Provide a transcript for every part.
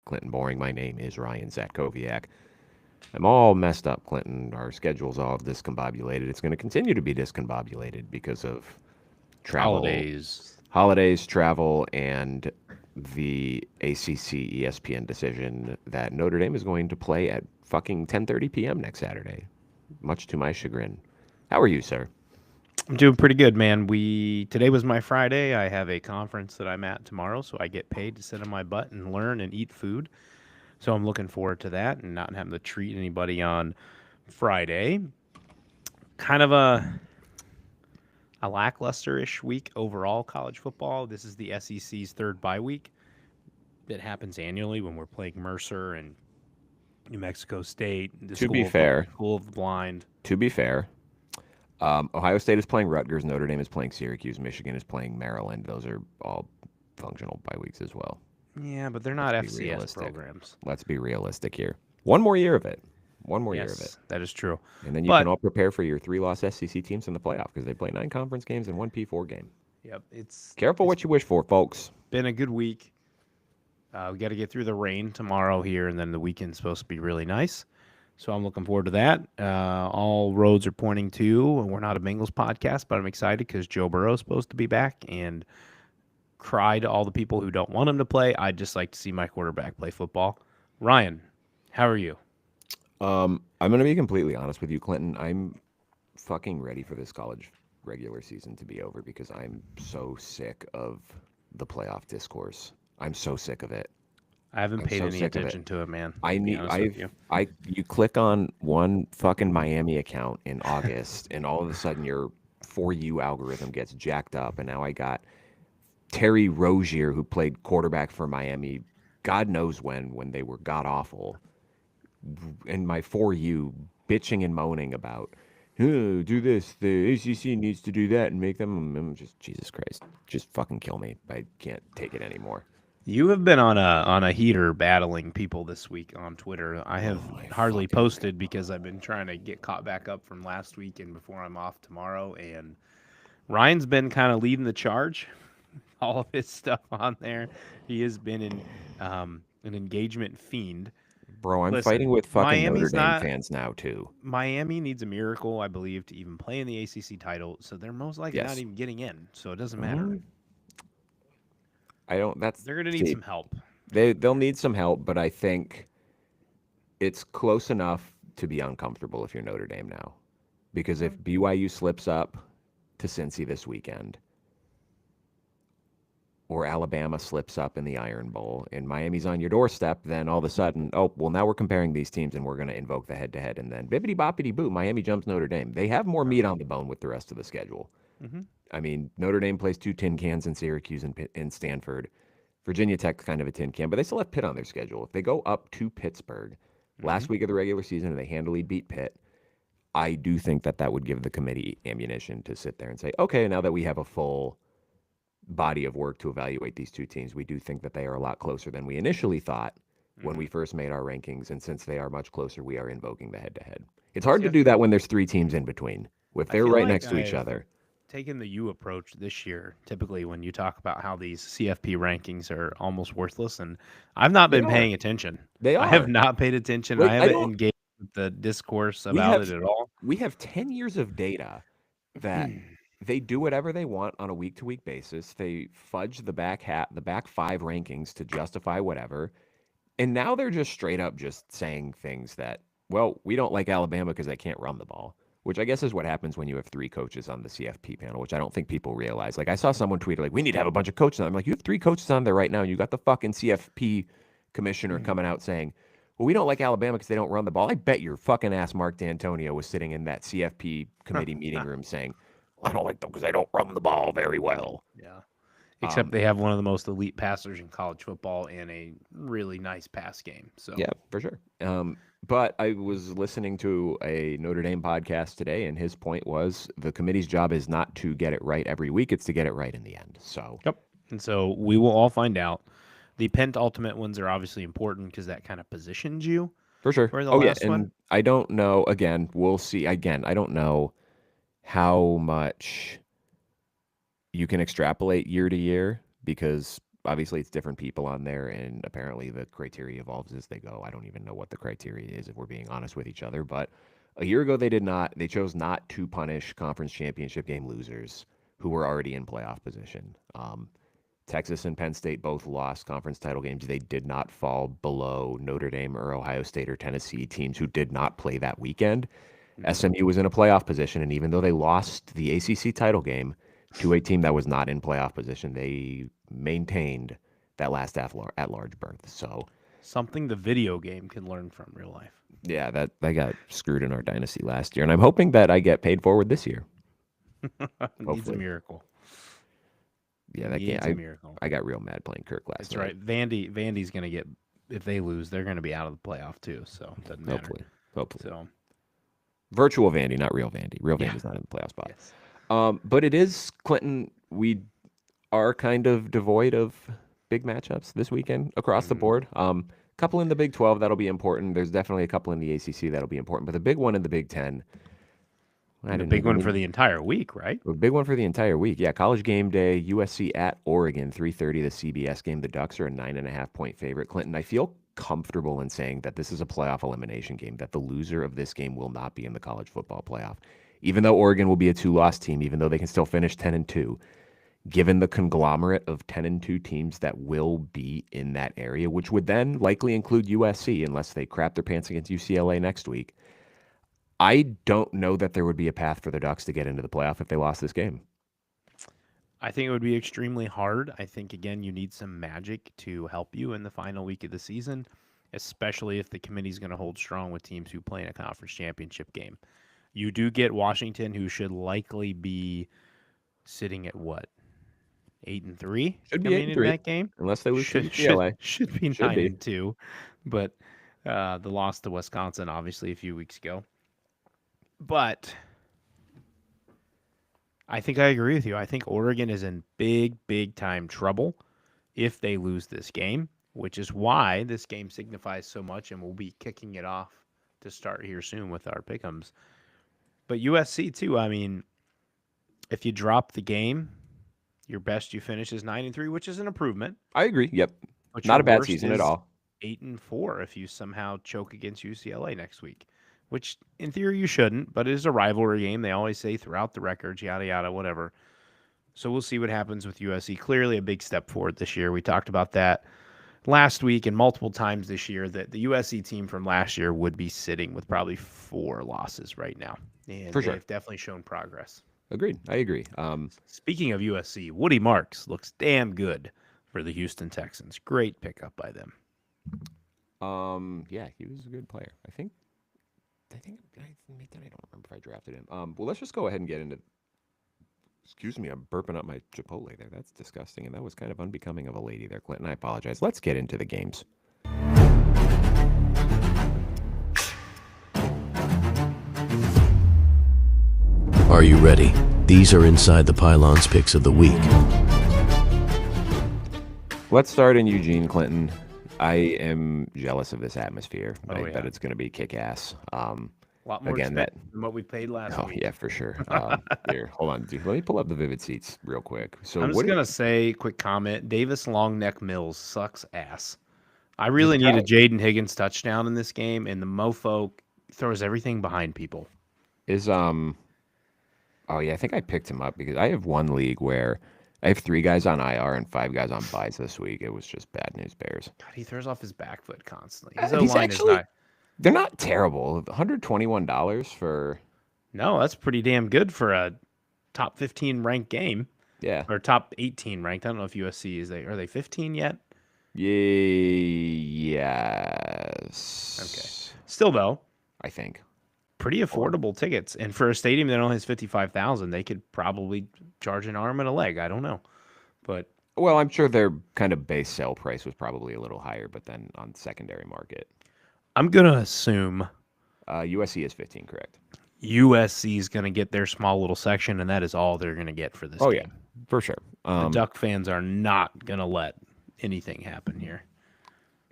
Clinton Boring. My name is Ryan Zatkowiak. I'm all messed up, Clinton. Our schedule's all discombobulated. It's going to continue to be discombobulated because of travel, Holidays. holidays, travel, and the ACC ESPN decision that Notre Dame is going to play at fucking 10:30 p.m. next Saturday, much to my chagrin. How are you, sir? I'm doing pretty good, man. Today was my Friday. I have a conference that I'm at tomorrow, so I get paid to sit on my butt and learn and eat food. So I'm looking forward to that and not having to treat anybody on Friday. Kind of a lackluster-ish week overall college football. This is the SEC's third bye week. That happens annually when we're playing Mercer and New Mexico State, the To be fair, School of the Blind. to be fair, Ohio State is playing Rutgers, Notre Dame is playing Syracuse, Michigan is playing Maryland. Those are all functional bye weeks as well. Yeah, but they're Let's not be FCS realistic. programs. Let's be realistic here. One more year of it. One more year of it. Yes, that is true. And then you can But all prepare for your 3-loss SEC teams in the playoff because they play 9 conference games and 1 P4 game. yep, it's Careful what you wish for, folks. been a good week. We got to get through the rain tomorrow here, and then the weekend's supposed to be really nice. So I'm looking forward to that. All roads are pointing to, and we're not a Bengals podcast, but I'm excited because Joe Burrow is supposed to be back and cry to all the people who don't want him to play. I'd just like to see my quarterback play football. Ryan, how are you? I'm going to be completely honest with you, Clinton. I'm fucking ready for this college regular season to be over because I'm so sick of the playoff discourse. I'm so sick of it. I haven't I'm paid so any sick of it. attention to it, man. I to be need honest with you. you click on one fucking Miami account in August and all of a sudden your For You algorithm gets jacked up and now I got Terry Rozier who played quarterback for Miami God knows when they were god awful and my For You bitching and moaning about do this, the ACC needs to do that and make them I'm just Jesus Christ, just fucking kill me. I can't take it anymore. You have been on a heater battling people this week on Twitter. I have Oh my hardly fucking posted because I've been trying to get caught back up from last week and before I'm off tomorrow. And Ryan's been kind of leading the charge. All of his stuff on there. He has been an engagement fiend. Bro, I'm fighting Listen, with fucking Notre Miami's Dame not. fans now too. Miami needs a miracle, I believe, to even play in the ACC title. So they're most likely not Yes. even getting in. So it doesn't matter. Mhm. I don't. That's They're going to need see, some help. they'll need some help, but I think it's close enough to be uncomfortable if you're Notre Dame now, because if BYU slips up to Cincy this weekend, or Alabama slips up in the Iron Bowl, and Miami's on your doorstep, then all of a sudden, oh well, now we're comparing these teams, and we're going to invoke the head-to-head, and then bibbity boppity boo, Miami jumps Notre Dame. They have more meat on the bone with the rest of the schedule. Mm-hmm. I mean, Notre Dame plays 2 tin cans in Syracuse and Stanford. Virginia Tech's kind of a tin can, but they still have Pitt on their schedule. If they go up to Pittsburgh Mm-hmm. last week of the regular season and they handily beat Pitt, I do think that that would give the committee ammunition to sit there and say, okay, now that we have a full body of work to evaluate these two teams, we do think that they are a lot closer than we initially thought when we first made our rankings. And since they are much closer, we are invoking the head-to-head. It's hard to do that when there's 3 teams in between. If I they're feel right like next to each I've other. taken the U approach this year. Typically, when you talk about how these CFP rankings are almost worthless, and I've not They been are. paying attention. They I have are. not paid attention. I Like, I haven't don't. engaged with the discourse We about it have at all. we have 10 years of data that they do whatever they want on a week to week basis. They fudge the back 5 rankings to justify whatever. And now they're just straight up just saying things that, well, we don't like Alabama because they can't run the ball, which I guess is what happens when you have 3 coaches on the CFP panel, which I don't think people realize. Like I saw someone tweet like, we need to have a bunch of coaches on. I'm like, you have 3 coaches on there right now. And you got the fucking CFP commissioner coming out saying, well, we don't like Alabama because they don't run the ball. I bet your fucking ass Mark D'Antonio was sitting in that CFP committee meeting room saying, I don't like them because they don't run the ball very well. Yeah. Except they have one of the most elite passers in college football and a really nice pass game. So Yeah, for sure. But I was listening to a Notre Dame podcast today, and his point was the committee's job is not to get it right every week; it's to get it right in the end. So, yep. And so we will all find out. The penultimate ones are obviously important because that kind of positions you for sure. for the Oh yeah, last one. and I don't know. Again, we'll see. Again, I don't know how much you can extrapolate year to year because obviously it's different people on there, and apparently the criteria evolves as they go. I don't even know what the criteria is if we're being honest with each other. But a year ago they chose not to punish conference championship game losers who were already in playoff position. Texas and Penn State both lost conference title games. They did not fall below Notre Dame or Ohio State or Tennessee, teams who did not play that weekend. SMU was in a playoff position, and even though they lost the ACC title game to a team that was not in playoff position, they maintained that last at-large berth. So Something the video game can learn from real life. yeah, that I got screwed in our dynasty last year, and I'm hoping that I get paid forward this year. Needs a Hopefully. miracle. Yeah, that Needs can't. a miracle. I got real mad playing Kirk last That's night. right. Vandy's gonna get, if they lose, they're gonna be out of the playoff too. So it doesn't matter. Hopefully. So Virtual Vandy, not real Vandy. Real Yeah. Vandy's not in the playoff spot. yes. But it is, Clinton, we are kind of devoid of big matchups this weekend across the board. Couple in the Big 12 that'll be important. There's definitely a couple in the ACC that'll be important. But the big one in the Big 10, And the big one for the entire week, right? a big one for the entire week. Yeah, College game day, USC at Oregon, 3:30, the CBS game. The Ducks are a 9.5-point favorite. Clinton, I feel comfortable in saying that this is a playoff elimination game, that the loser of this game will not be in the college football playoff. Even though Oregon will be a 2-loss team, even though they can still finish 10-2, given the conglomerate of 10-2 teams that will be in that area, which would then likely include USC unless they crap their pants against UCLA next week, I don't know that there would be a path for the Ducks to get into the playoff if they lost this game. I think it would be extremely hard. I think, again, you need some magic to help you in the final week of the season, especially if the committee's going to hold strong with teams who play in a conference championship game. You do get Washington, who should likely be sitting at what? 8-3 Should be coming in 8-3, that game. unless they lose to Should UCLA. should be Should be. 9-2, but the loss to Wisconsin obviously a few weeks ago. But I think I agree with you. I think Oregon is in big time trouble if they lose this game, which is why this game signifies so much, and we'll be kicking it off to start here soon with our pick'ems. But USC too. I mean, if you drop the game, your best you finish is 9-3, which is an improvement. I agree. Yep. But Not your a bad worst season at is all. 8-4 if you somehow choke against UCLA next week, which in theory you shouldn't, but it is a rivalry game. They always say throughout the records, yada, yada, whatever. So we'll see what happens with USC. Clearly a big step forward this year. We talked about that last week and multiple times this year that the USC team from last year would be sitting with probably 4 losses right now. And For sure. they've definitely shown progress. Agreed. I agree. Speaking of USC, Woody Marks looks damn good for the Houston Texans. Great pickup by them. Yeah, he was a good player. I think I don't remember if I drafted him. Well, let's just go ahead and get into. Excuse me, I'm burping up my Chipotle there. That's disgusting, and that was kind of unbecoming of a lady there, Clinton. I apologize. Let's get into the games. Are you ready? These are inside the pylons picks of the week. Let's start in Eugene, Clinton. I am jealous of this atmosphere. I yeah. bet it's going to be kick-ass. A lot more Again, than what we paid last Oh, week. yeah, for sure. Here, hold on. Dude, let me pull up the Vivid Seats real quick. So I'm just what going to say, quick comment, Davis Longneck Mills sucks ass. I really need a Jayden Higgins touchdown in this game, and the mofo throws everything behind people. is Oh yeah, I think I picked him up because I have one league where I have 3 guys on IR and 5 guys on buys this week. It was just bad news bears. God, he throws off his back foot constantly. His He's O-line is actually- not... They're not terrible. $121 for No, that's pretty damn good for a top 15 ranked game. yeah. Or top 18 ranked. I don't know if USC is are they 15 yet? Yes. Okay. Still though, I think. pretty affordable tickets. And for a stadium that only has 55,000, they could probably charge an arm and a leg. I don't know. But Well, I'm sure their kind of base sale price was probably a little higher, but then on secondary market, I'm going to assume USC is 15, correct? USC is going to get their small little section, and that is all they're going to get for this Oh game. yeah, for sure. The Duck fans are not going to let anything happen here.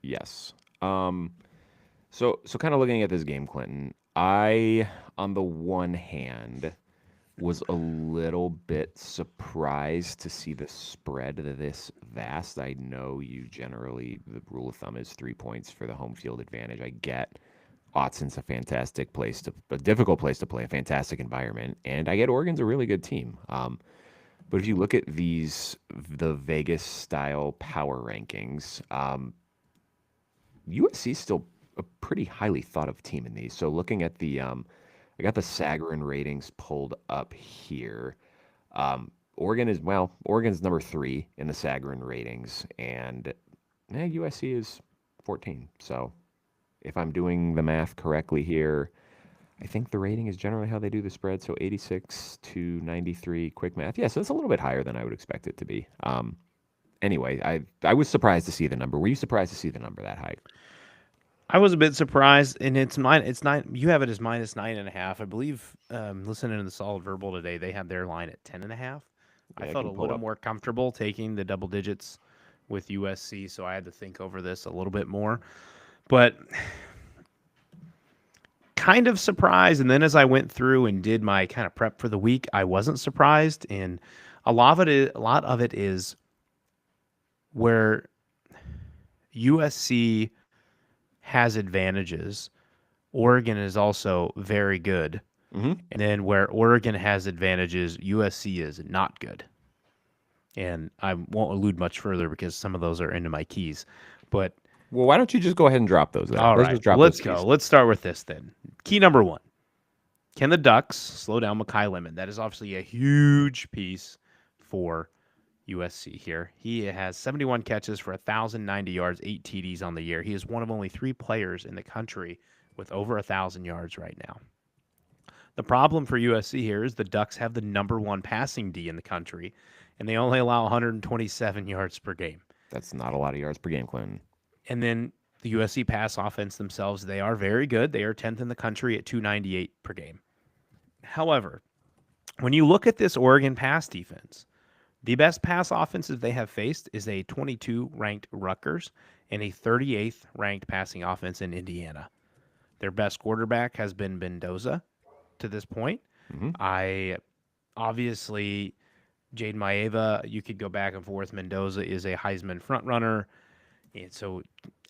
Yes. So kind of looking at this game, Clinton, I, on the one hand, was a little bit surprised to see the spread this vast. I know you generally, the rule of thumb is 3 points for the home field advantage. I get Autzon's a difficult place to play, a fantastic environment, and I get Oregon's a really good team. But if you look at the Vegas style power rankings, USC is still a pretty highly thought of team in these. So looking at I got the Sagarin ratings pulled up here. Oregon's number 3 in the Sagarin ratings, and USC is 14. So if I'm doing the math correctly here, I think the rating is generally how they do the spread. So 86 to 93, quick math. Yeah, so it's a little bit higher than I would expect it to be. Anyway, I was surprised to see the number. Were you surprised to see the number that high? I was a bit surprised, and it's 9. You have it as -9.5. I believe. Listening to the Solid Verbal today, they had their line at 10.5. I felt a little more comfortable taking the double digits with USC, so I had to think over this a little bit more. But kind of surprised, and then as I went through and did my kind of prep for the week, I wasn't surprised, and a lot of it is where USC has advantages. Oregon is also very good. Mm-hmm. And then where Oregon has advantages, USC is not good. And I won't allude much further because some of those are into my keys. But well, why don't you just go ahead and drop those there? All right, let's go. Let's start with this then. Key number 1. Can the Ducks slow down Makai Lemon? That is obviously a huge piece for USC here. He has 71 catches for 1,090 yards, 8 TDs on the year. He is one of only 3 players in the country with over 1,000 yards right now. The problem for USC here is the Ducks have the number 1 passing D in the country, and they only allow 127 yards per game. That's not a lot of yards per game, Clinton. And then the USC pass offense themselves, they are very good. They are 10th in the country at 298 per game. However, when you look at this Oregon pass defense, the best pass offenses they have faced is a 22 ranked Rutgers and a 38th ranked passing offense in Indiana. Their best quarterback has been Mendoza to this point. Mm-hmm. Obviously, Jayden Maiava, you could go back and forth. Mendoza is a Heisman frontrunner, and so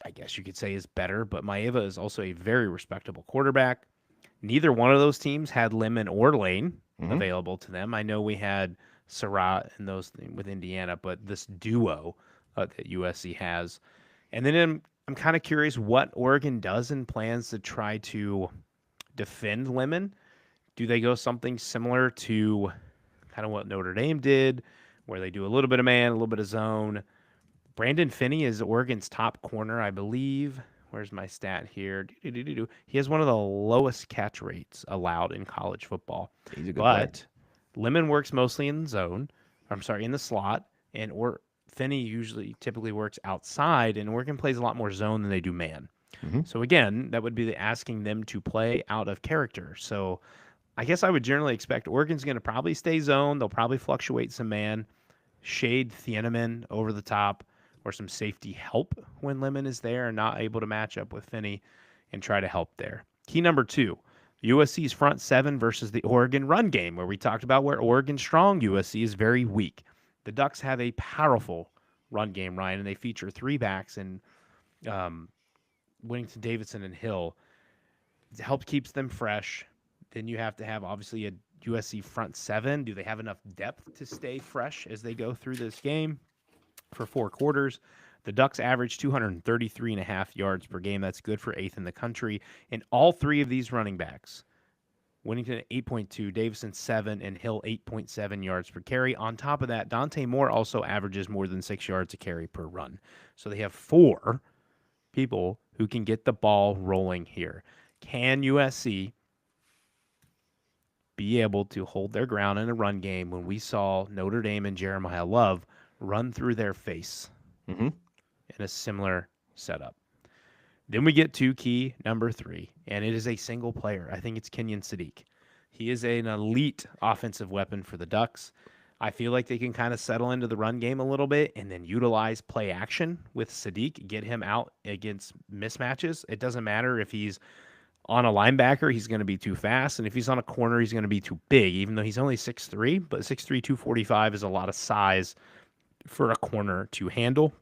I guess you could say is better, but Maiava is also a very respectable quarterback. Neither one of those teams had Lemon or Lane available to them. I know we had Surratt and those with Indiana, but this duo that USC has. And then I'm kind of curious what Oregon does and plans to try to defend Lemon. Do they go something similar to kind of what Notre Dame did, where they do a little bit of man, a little bit of zone? Brandon Finney is Oregon's top corner, I believe. Where's my stat here? He has one of the lowest catch rates allowed in college football. He's a good player. Lemon works mostly in zone. In the slot, and Finney typically works outside, and Oregon plays a lot more zone than they do man. Mm-hmm. So again, that would be asking them to play out of character. So I guess I would generally expect Oregon's going to probably stay zone. They'll probably fluctuate some man, shade Thieneman over the top, or some safety help when Lemon is there and not able to match up with Finney, and try to help there. Key number 2. USC's front 7 versus the Oregon run game, where we talked about where Oregon's strong, USC is very weak. The Ducks have a powerful run game, Ryan, and they feature 3 backs in Whittington, Davidson, and Hill. It helps keeps them fresh. Then you have to have, obviously, a USC front 7. Do they have enough depth to stay fresh as they go through this game? For 4 quarters, the Ducks average 233.5 yards per game. That's good for 8th in the country. And all 3 of these running backs, Whittington 8.2, Davison 7, and Hill 8.7 yards per carry. On top of that, Dante Moore also averages more than 6 yards a carry per run. So they have 4 people who can get the ball rolling here. Can USC be able to hold their ground in a run game when we saw Notre Dame and Jeremiah Love run through their face in a similar setup? Then we get to key number 3, and it is a single player. I think it's Kenyon Sadiq. He is an elite offensive weapon for the Ducks. I feel like they can kind of settle into the run game a little bit and then utilize play action with Sadiq, get him out against mismatches. It doesn't matter if he's On a linebacker, he's going to be too fast. And if he's on a corner, he's going to be too big, even though he's only 6'3", but 6'3", 245 is a lot of size for a corner to handle.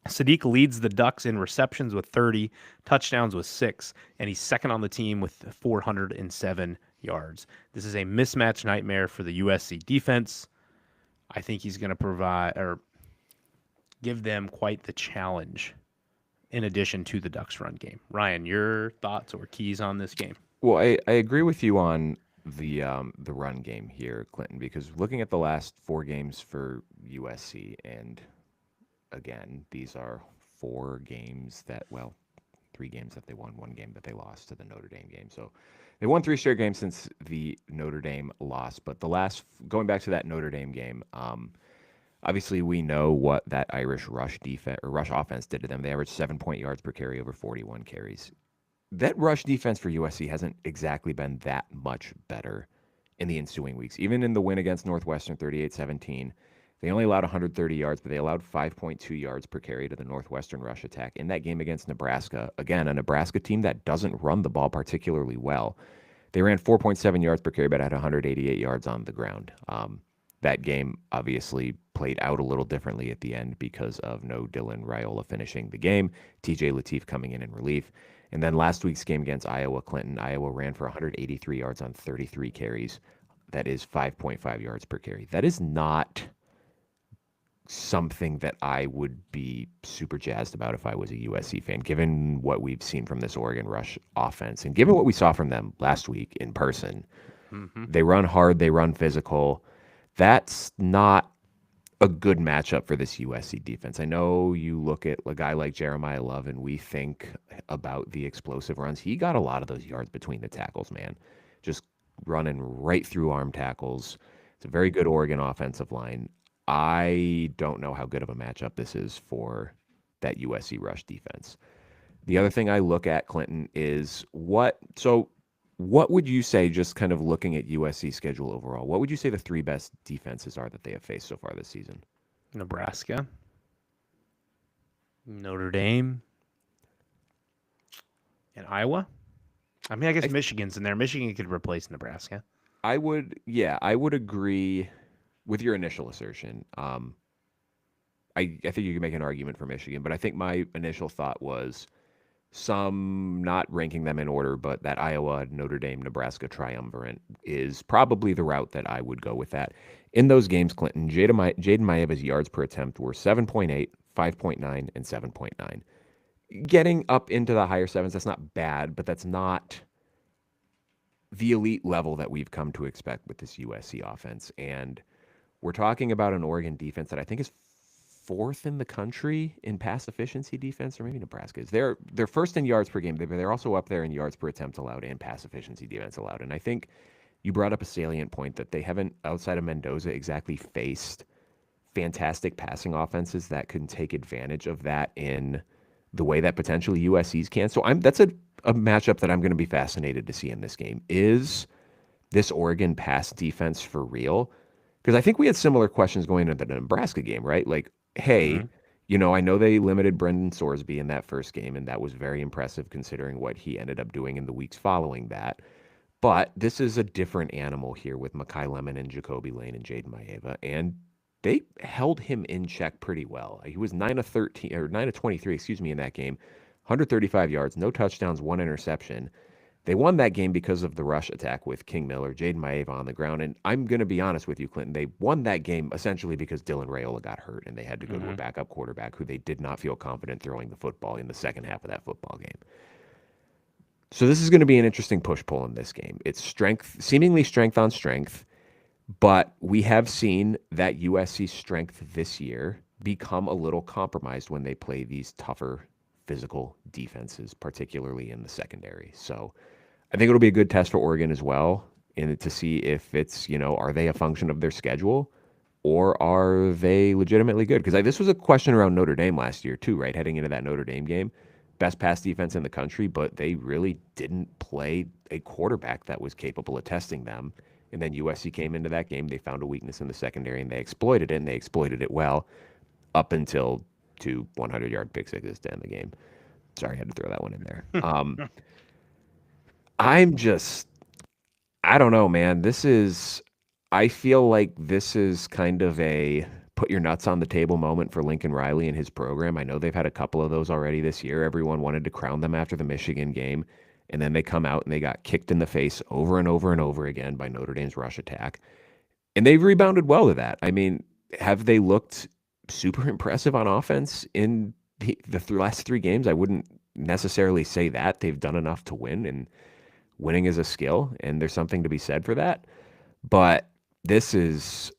Sadiq leads the Ducks in receptions with 30, touchdowns with 6, and he's second on the team with 407 yards. This is a mismatch nightmare for the USC defense. I think he's going to provide or give them quite the challenge in addition to the Ducks run game. Ryan, your thoughts or keys on this game? Well, I agree with you on the run game here, Clinton, because looking at the last 4 games for USC, and again, these are 4 games that, well, 3 games that they won, 1 game that they lost to the Notre Dame game. So they won 3 straight games since the Notre Dame loss. But going back to that Notre Dame game, obviously we know what that Irish rush defense or rush offense did to them. They averaged 7 yards per carry over 41 carries. That rush defense for USC hasn't exactly been that much better in the ensuing weeks. Even in the win against Northwestern 38-17, they only allowed 130 yards, but they allowed 5.2 yards per carry to the Northwestern rush attack. In that game against Nebraska, again, a Nebraska team that doesn't run the ball particularly well, they ran 4.7 yards per carry, but had 188 yards on the ground. That game obviously played out a little differently at the end because of no Dylan Raiola finishing the game, TJ Lateef coming in relief. And then last week's game against Iowa, Clinton, Iowa ran for 183 yards on 33 carries. That is 5.5 yards per carry. That is not something that I would be super jazzed about if I was a USC fan, given what we've seen from this Oregon rush offense and given what we saw from them last week in person. Mm-hmm. They run hard, they run physical. That's not a good matchup for this USC defense. I know you look at a guy like Jeremiah Love and we think about the explosive runs. He got a lot of those yards between the tackles, man. Just running right through arm tackles. It's a very good Oregon offensive line. I don't know how good of a matchup this is for that USC rush defense. The other thing I look at, Clinton, is what would you say, just kind of looking at USC's schedule overall, what would you say the 3 best defenses are that they have faced so far this season? Nebraska, Notre Dame, and Iowa. I mean, I guess Michigan's in there. Michigan could replace Nebraska. I would agree with your initial assertion. I think you can make an argument for Michigan, but I think my initial thought was some, not ranking them in order, but that Iowa, Notre Dame, Nebraska triumvirate is probably the route that I would go with that. In those games, Clinton, Jayden Maiava's yards per attempt were 7.8, 5.9, and 7.9. Getting up into the higher sevens, that's not bad, but that's not the elite level that we've come to expect with this USC offense. And we're talking about an Oregon defense that I think is 4th in the country in pass efficiency defense, or maybe Nebraska is. They're first in yards per game, but they're also up there in yards per attempt allowed and pass efficiency defense allowed. And I think you brought up a salient point that they haven't, outside of Mendoza, exactly faced fantastic passing offenses that can take advantage of that in the way that potentially USC's can. So that's a matchup that I'm going to be fascinated to see in this game. Is this Oregon pass defense for real? Because I think we had similar questions going into the Nebraska game, right? Like, hey, I know they limited Brendan Sorsby in that first game, and that was very impressive considering what he ended up doing in the weeks following that. But this is a different animal here with Mekhi Lemon and Jacoby Lane and Jayden Maiava, and they held him in check pretty well. He was 9 of 23, in that game, 135 yards, no touchdowns, 1 interception. They won that game because of the rush attack with King Miller, Jayden Maiava on the ground. And I'm going to be honest with you, Clinton. They won that game essentially because Dylan Raiola got hurt and they had to go to a backup quarterback who they did not feel confident throwing the football in the second half of that football game. So this is going to be an interesting push-pull in this game. It's seemingly strength on strength, but we have seen that USC's strength this year become a little compromised when they play these tougher physical defenses, particularly in the secondary. So I think it'll be a good test for Oregon as well, and to see if it's, are they a function of their schedule or are they legitimately good? Because this was a question around Notre Dame last year too, right? Heading into that Notre Dame game, best pass defense in the country, but they really didn't play a quarterback that was capable of testing them. And then USC came into that game, they found a weakness in the secondary and they exploited it, and they exploited it well up until 2 100-yard pick sixes to end the game. Sorry, I had to throw that one in there. I'm just, I don't know, man. I feel like this is kind of a put your nuts on the table moment for Lincoln Riley and his program. I know they've had a couple of those already this year. Everyone wanted to crown them after the Michigan game. And then they come out and they got kicked in the face over and over and over again by Notre Dame's rush attack. And they've rebounded well to that. I mean, have they looked super impressive on offense in the last three games? I wouldn't necessarily say that. They've done enough to win, and winning is a skill, and there's something to be said for that. But this is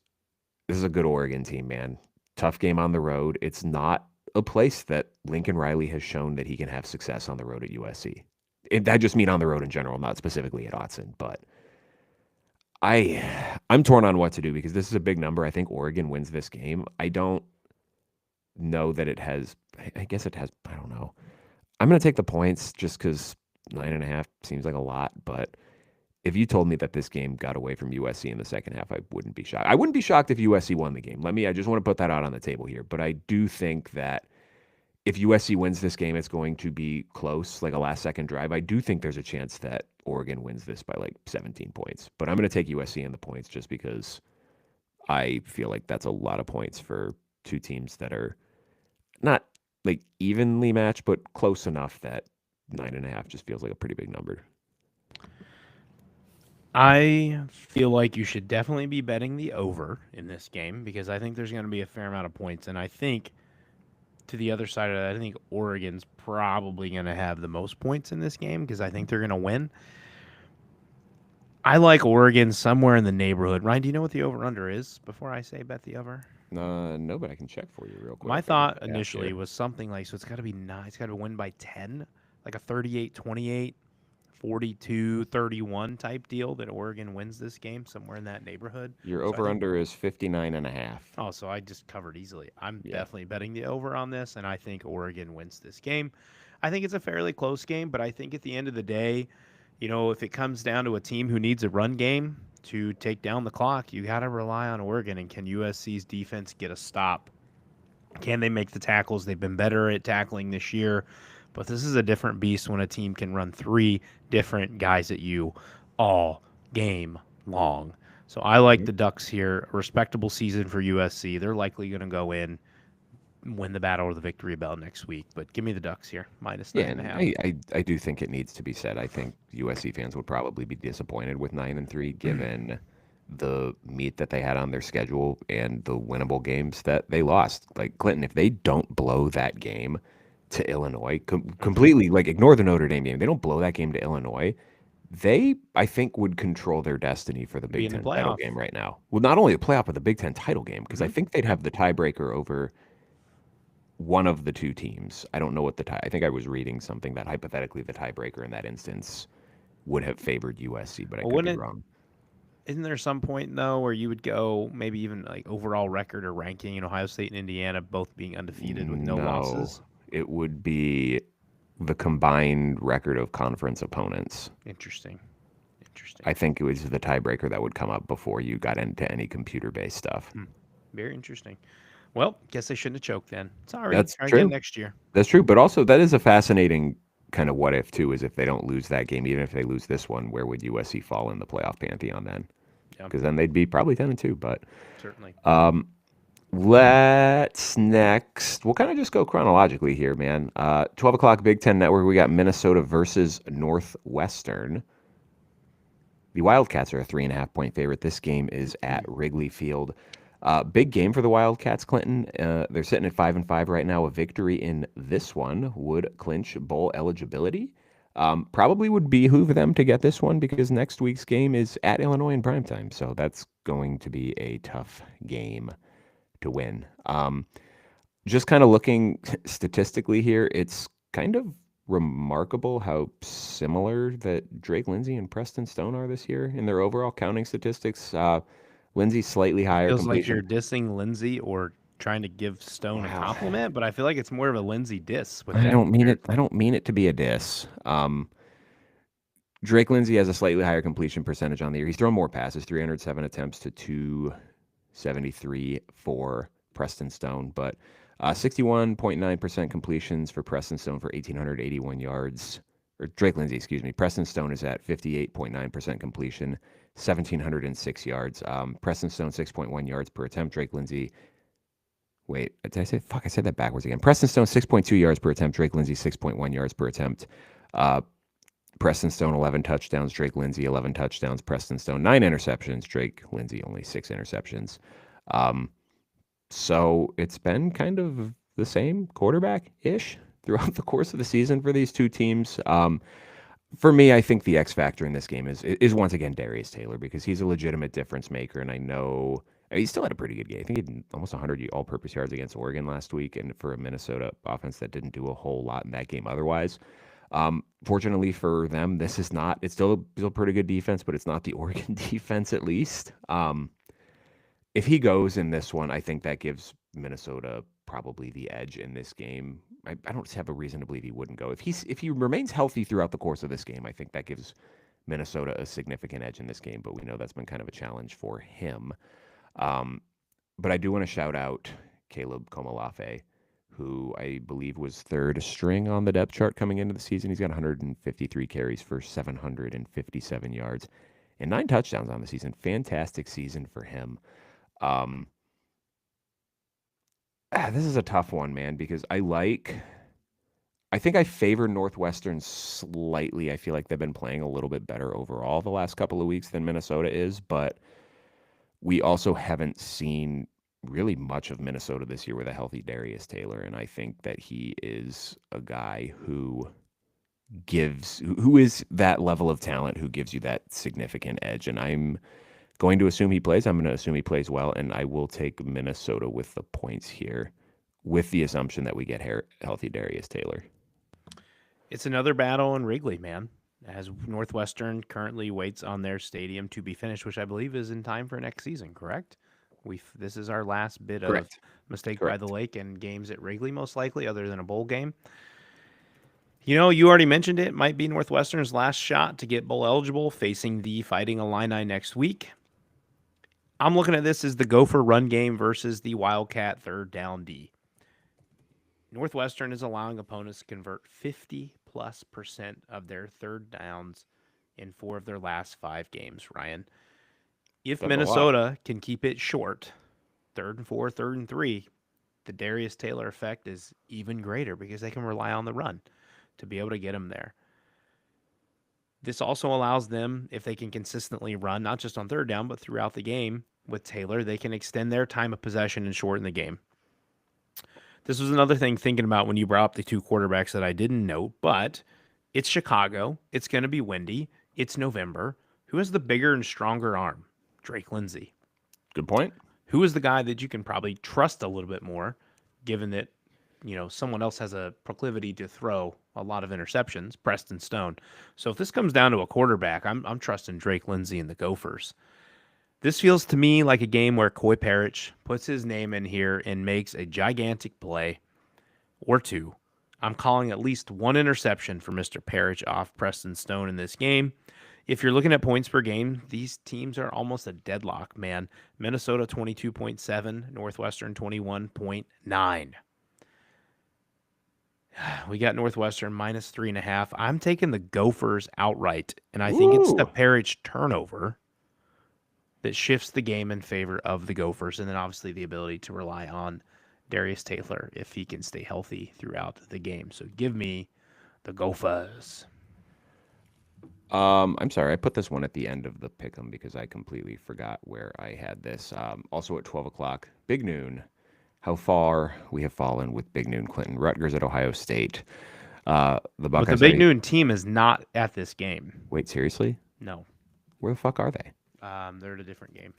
a good Oregon team, man. Tough game on the road. It's not a place that Lincoln Riley has shown that he can have success on the road at USC. I just mean on the road in general, not specifically at Autzen, but I'm torn on what to do because this is a big number. I think Oregon wins this game. I don't know that it has. I guess it has. I don't know. I'm going to take the points just because 9.5 seems like a lot. But if you told me that this game got away from USC in the second half, I wouldn't be shocked. I wouldn't be shocked if USC won the game. I just want to put that out on the table here. But I do think that if USC wins this game, it's going to be close, like a last-second drive. I do think there's a chance that Oregon wins this by like 17 points. But I'm going to take USC in the points just because I feel like that's a lot of points for two teams that are not like evenly matched, but close enough that 9.5 just feels like a pretty big number. I feel like you should definitely be betting the over in this game because I think there's going to be a fair amount of points. And I think to the other side of that, I think Oregon's probably going to have the most points in this game because I think they're going to win. I like Oregon somewhere in the neighborhood. Ryan, do you know what the over-under is before I say bet the over? No, but I can check for you real quick. My thought initially was something like, so it's got to be 9. It's got to win by 10, like a 38-28, 42-31 type deal that Oregon wins this game, somewhere in that neighborhood. Your over-under is 59.5. Oh, so I just covered easily. I'm definitely betting the over on this, and I think Oregon wins this game. I think it's a fairly close game, but I think at the end of the day, if it comes down to a team who needs a run game to take down the clock, you got to rely on Oregon. And can USC's defense get a stop? Can they make the tackles? They've been better at tackling this year, but this is a different beast when a team can run 3 different guys at you all game long. So I like the Ducks here. A respectable season for USC. They're likely going to go in, win the battle or the victory bell next week. But give me the Ducks here, minus 9.5. I do think it needs to be said. I think USC fans would probably be disappointed with 9-3 given the meat that they had on their schedule and the winnable games that they lost. Like Clinton, if they don't blow that game to Illinois, completely like ignore the Notre Dame game. They don't blow that game to Illinois. They, I think, would control their destiny for the Big Ten title game right now. Well, not only the playoff, but the Big Ten title game, because I think they'd have the tiebreaker over one of the two teams. I don't know what I think I was reading something that hypothetically the tiebreaker in that instance would have favored USC, but I could be wrong. Isn't there some point, though, where you would go maybe even like overall record or ranking, Ohio State and Indiana both being undefeated with no losses? It would be the combined record of conference opponents. Interesting. I think it was the tiebreaker that would come up before you got into any computer-based stuff. Very interesting. Well, guess they shouldn't have choked then. Sorry. That's Try true. Again next year. That's true. But also, that is a fascinating kind of what if, too, is if they don't lose that game, even if they lose this one, where would USC fall in the playoff pantheon then? Because then they'd be probably 10-2. But certainly. Let's next. We'll kind of just go chronologically here, man. 12 o'clock Big Ten Network. We got Minnesota versus Northwestern. The Wildcats are a 3.5-point favorite. This game is at Wrigley Field. Big game for the Wildcats, Clinton. They're sitting at 5-5 right now. A victory in this one would clinch bowl eligibility. Probably would behoove them to get this one because next week's game is at Illinois in primetime. So that's going to be a tough game to win. Just kind of looking statistically here, it's kind of remarkable how similar that Drake Lindsey and Preston Stone are this year in their overall counting statistics. Lindsey slightly higher. Feels like you're dissing Lindsey or trying to give Stone a compliment, but I feel like it's more of a Lindsey diss. I don't mean it. I don't mean it to be a diss. Drake Lindsey has a slightly higher completion percentage on the year. He's thrown more passes, 307 attempts to 273 for Preston Stone, but 61.9% completions for Preston Stone for 1,881 yards, or Drake Lindsey, excuse me. Preston Stone is at 58.9% completion, 1,706 yards. Preston Stone, 6.1 yards per attempt. Drake Lindsey, wait, did I say, fuck, I said that backwards again. Preston Stone, 6.2 yards per attempt. Drake Lindsey, 6.1 yards per attempt. Preston Stone, 11 touchdowns. Drake Lindsey, 11 touchdowns. Preston Stone, 9 interceptions. Drake Lindsey, only 6 interceptions. So it's been kind of the same quarterback-ish throughout the course of the season for these two teams. For me, I think the X factor in this game is once again Darius Taylor, because he's a legitimate difference maker, and I know he still had a pretty good game. I think he had almost 100 all-purpose yards against Oregon last week, and for a Minnesota offense that didn't do a whole lot in that game otherwise. Fortunately for them, this is not. It's still a pretty good defense, but it's not the Oregon defense at least. If he goes in this one, I think that gives Minnesota probably the edge in this game. I don't have a reason to believe he wouldn't go. If he remains healthy throughout the course of this game, I think that gives Minnesota a significant edge in this game. But we know that's been kind of a challenge for him. But I do want to shout out Caleb Komalafe, who I believe was third string on the depth chart coming into the season. He's got 153 carries for 757 yards and 9 touchdowns on the season. Fantastic season for him. This is a tough one, man, because I think I favor Northwestern slightly. I feel like they've been playing a little bit better overall the last couple of weeks than Minnesota is, but we also haven't seen really much of Minnesota this year with a healthy Darius Taylor, and I think that he is a guy who is that level of talent who gives you that significant edge, and I'm going to assume he plays. I'm going to assume he plays well, and I will take Minnesota with the points here, with the assumption that we get healthy Darius Taylor. It's another battle in Wrigley, man, as Northwestern currently waits on their stadium to be finished, which I believe is in time for next season, correct? This is our last bit of mistake by the lake and games at Wrigley, most likely, other than a bowl game. You know, you already mentioned it. Might be Northwestern's last shot to get bowl eligible, facing the Fighting Illini next week. I'm looking at this as the Gopher run game versus the Wildcat third down D. Northwestern is allowing opponents to convert 50+% of their third downs in 4 of their last 5 games, Ryan. If Minnesota can keep it short, 3rd and 4, 3rd and 3, the Darius Taylor effect is even greater because they can rely on the run to be able to get him there. This also allows them, if they can consistently run, not just on 3rd down, but throughout the game with Taylor, they can extend their time of possession and shorten the game. This was another thing thinking about when you brought up the 2 quarterbacks that I didn't note, but it's Chicago. It's going to be windy. It's November. Who has the bigger and stronger arm? Drake Lindsey. Good point. Who is the guy that you can probably trust a little bit more, given that, you know, someone else has a proclivity to throw a lot of interceptions, Preston Stone. So if this comes down to a quarterback, I'm trusting Drake Lindsey and the Gophers. This feels to me like a game where Coy Parrish puts his name in here and makes a gigantic play or 2. I'm calling at least 1 interception for Mr. Parrish off Preston Stone in this game. If you're looking at points per game, these teams are almost a deadlock, man. Minnesota 22.7, Northwestern 21.9. We got Northwestern minus 3.5. I'm taking the Gophers outright, and I think it's the Parrish turnover that shifts the game in favor of the Gophers, and then obviously the ability to rely on Darius Taylor if he can stay healthy throughout the game. So give me the Gophers. I'm sorry, I put this one at the end of the pick'em because I completely forgot where I had this. Also at 12 o'clock, Big Noon. How far we have fallen with Big Noon Clinton. Rutgers at Ohio State. The Buckeyes. But the Big Noon team is not at this game. Wait, seriously? No. Where the fuck are they? They're at a different game.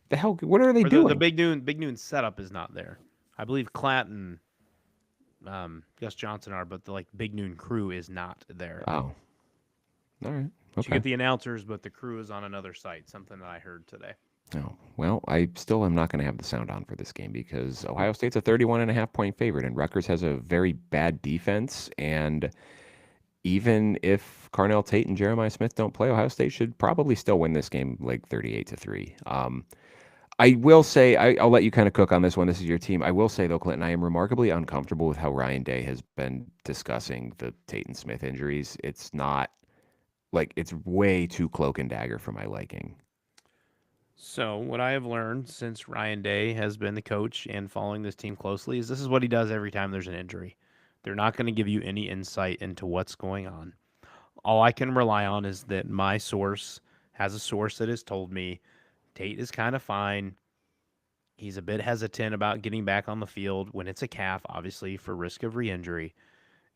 The hell? What are they doing? The Big Noon setup is not there. I believe Clanton, Gus Johnson are, but the Big Noon crew is not there. Oh. All right. Okay. You get the announcers, but the crew is on another site. Something that I heard today. Oh, well, I still am not going to have the sound on for this game because Ohio State's a 31.5-point favorite, and Rutgers has a very bad defense. And even if Carnell Tate and Jeremiah Smith don't play, Ohio State should probably still win this game like 38-3. I will say, I'll let you kind of cook on this one. This is your team. I will say, though, Clinton, I am remarkably uncomfortable with how Ryan Day has been discussing the Tate Smith injuries. It's not like it's way too cloak and dagger for my liking. So, what I have learned since Ryan Day has been the coach and following this team closely is this is what he does every time there's an injury. They're not going to give you any insight into what's going on. All I can rely on is that my source has a source that has told me Tate is kind of fine. He's a bit hesitant about getting back on the field when it's a calf, obviously, for risk of re injury.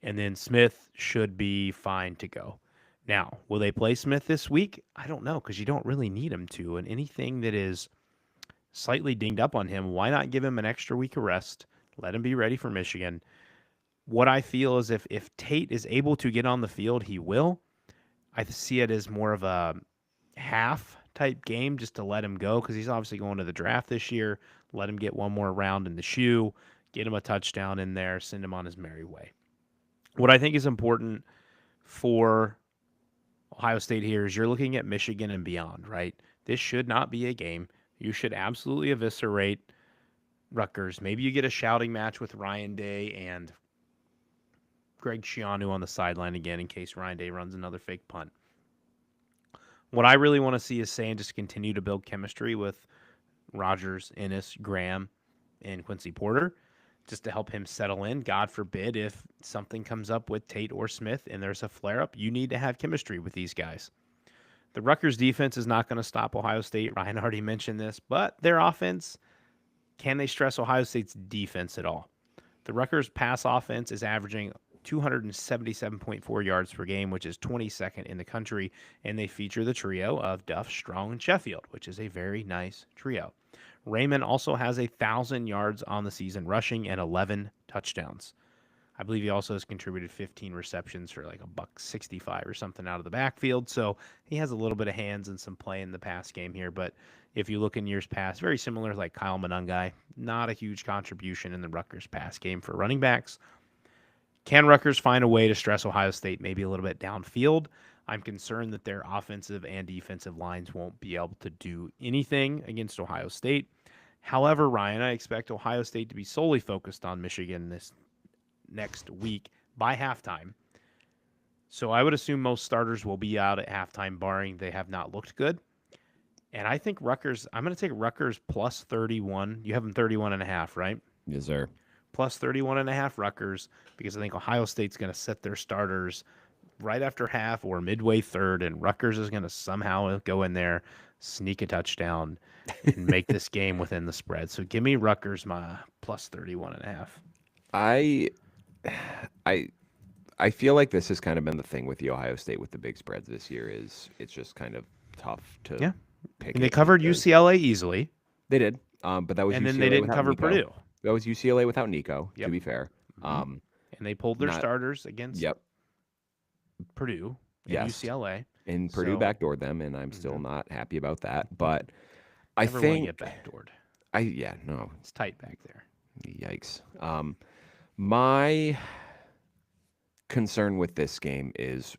And then Smith should be fine to go. Now, will they play Smith this week? I don't know because you don't really need him to. And anything that is slightly dinged up on him, why not give him an extra week of rest? Let him be ready for Michigan. What I feel is if Tate is able to get on the field, he will. I see it as more of a half type game just to let him go because he's obviously going to the draft this year. Let him get one more round in the shoe, get him a touchdown in there, send him on his merry way. What I think is important for Ohio State here is you're looking at Michigan and beyond, right? This should not be a game. You should absolutely eviscerate Rutgers. Maybe you get a shouting match with Ryan Day and Greg Schiano on the sideline again in case Ryan Day runs another fake punt. What I really want to see is Sanders continue to build chemistry with Rogers, Ennis, Graham, and Quincy Porter just to help him settle in. God forbid if something comes up with Tate or Smith and there's a flare-up, you need to have chemistry with these guys. The Rutgers defense is not going to stop Ohio State. Ryan already mentioned this, but their offense, can they stress Ohio State's defense at all? The Rutgers pass offense is averaging 277.4 yards per game, which is 22nd in the country, and they feature the trio of Duff, Strong, and Sheffield, which is a very nice trio. Raymond also has 1,000 yards on the season rushing and 11 touchdowns. I believe he also has contributed 15 receptions for like $165 or something out of the backfield. So he has a little bit of hands and some play in the pass game here. But if you look in years past, very similar like Kyle Monangai, not a huge contribution in the Rutgers pass game for running backs. Can Rutgers find a way to stress Ohio State maybe a little bit downfield? I'm concerned that their offensive and defensive lines won't be able to do anything against Ohio State. However, Ryan, I expect Ohio State to be solely focused on Michigan this next week by halftime. So I would assume most starters will be out at halftime, barring they have not looked good. And I think Rutgers, I'm going to take Rutgers plus 31. You have them 31.5, right? Yes, sir. Plus 31.5 Rutgers, because I think Ohio State's going to set their starters right after half or midway third, and Rutgers is going to somehow go in there, sneak a touchdown, and make this game within the spread. So give me Rutgers my plus 31.5. I feel like this has kind of been the thing with the Ohio State with the big spreads this year is it's just kind of tough to pick. And they covered UCLA easily. They did, but that was and UCLA then they didn't without cover Nico. Purdue. That was UCLA without Nico, Yep. to be fair. And they pulled their starters against Purdue and UCLA. And Purdue backdoored them, and I'm still not happy about that. But I Never think want to get backdoored. It's tight back there. Yikes. My concern with this game is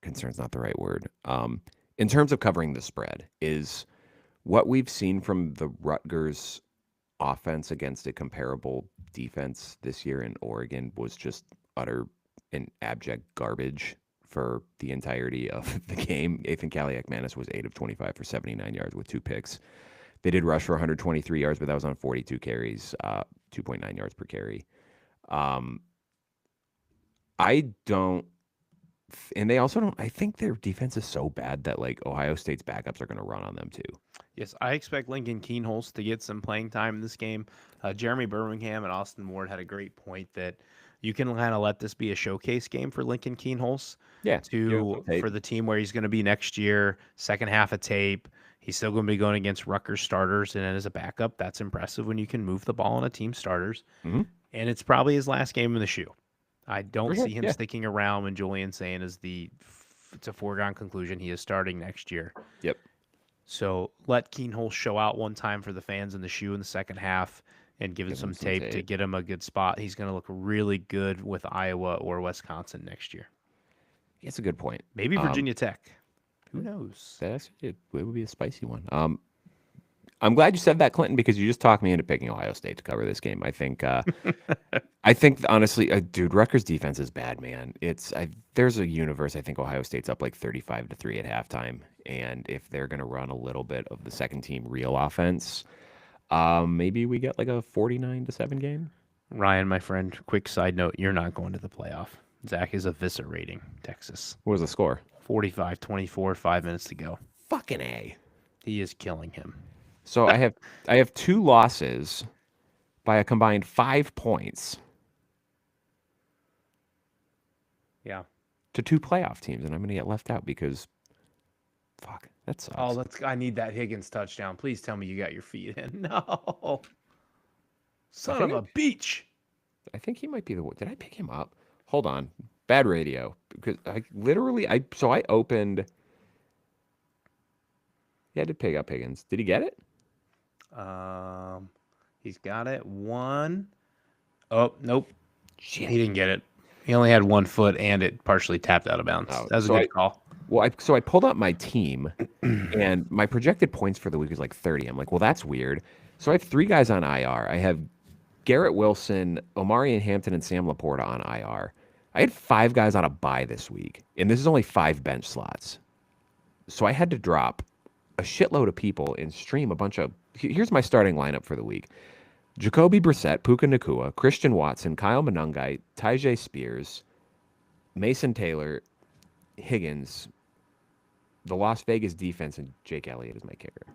concern's not the right word. In terms of covering the spread, is what we've seen from the Rutgers offense against a comparable defense this year in Oregon was just utter and abject garbage for the entirety of the game. Ethan Kaliak-Manis was 8 of 25 for 79 yards with 2 picks. They did rush for 123 yards, but that was on 42 carries, 2.9 yards per carry. I don't, and they also don't, I think their defense is so bad that like Ohio State's backups are going to run on them too. Yes, I expect Lincoln Keenholz to get some playing time in this game. Jeremy Birmingham and Austin Ward had a great point that you can kind of let this be a showcase game for Lincoln Keenholz. For the team where he's going to be next year, second half of tape. He's still going to be going against Rutgers starters, and then as a backup, that's impressive when you can move the ball on a team starters. Mm-hmm. And it's probably his last game in the shoe. I don't see him sticking around when Julian's saying it's a foregone conclusion. He is starting next year. Yep. So let Keenholz show out one time for the fans in the shoe in the second half and give him some tape to get him a good spot. He's going to look really good with Iowa or Wisconsin next year. That's a good point. Maybe Virginia Tech. Who knows? It would be a spicy one. I'm glad you said that, Clinton, because you just talked me into picking Ohio State to cover this game. I think honestly, dude, Rutgers defense is bad, man. There's a universe. I think Ohio State's up like 35-3 at halftime, and if they're gonna run a little bit of the second team real offense, maybe we get like a 49-7 game. Ryan, my friend, quick side note, you're not going to the playoff. Zach is eviscerating Texas. What was the score? 45-24, 5 minutes to go. Fucking A. He is killing him. So I have 2 losses by a combined 5 points. Yeah. To 2 playoff teams, and I'm going to get left out because, fuck, that sucks. Oh, I need that Higgins touchdown. Please tell me you got your feet in. No. Son of a beach. I think he might be the one. Did I pick him up? Hold on. Bad radio. Because I opened. Yeah, I did pick up Higgins. Did he get it? He's got it. 1. Oh, nope. Shit. He didn't get it. He only had 1 foot, and it partially tapped out of bounds. That was a good call. Well, I pulled up my team, and my projected points for the week is like 30. I'm like, well, that's weird. So I have 3 guys on IR. I have Garrett Wilson, Omarion Hampton, and Sam Laporta on IR. I had 5 guys on a bye this week, and this is only 5 bench slots. So I had to drop a shitload of people and stream a bunch of. Here's my starting lineup for the week: Jacoby Brissett, Puka Nacua, Christian Watson, Kyle Monangai, Tyjae Spears, Mason Taylor, Higgins, the Las Vegas defense, and Jake Elliott is my kicker.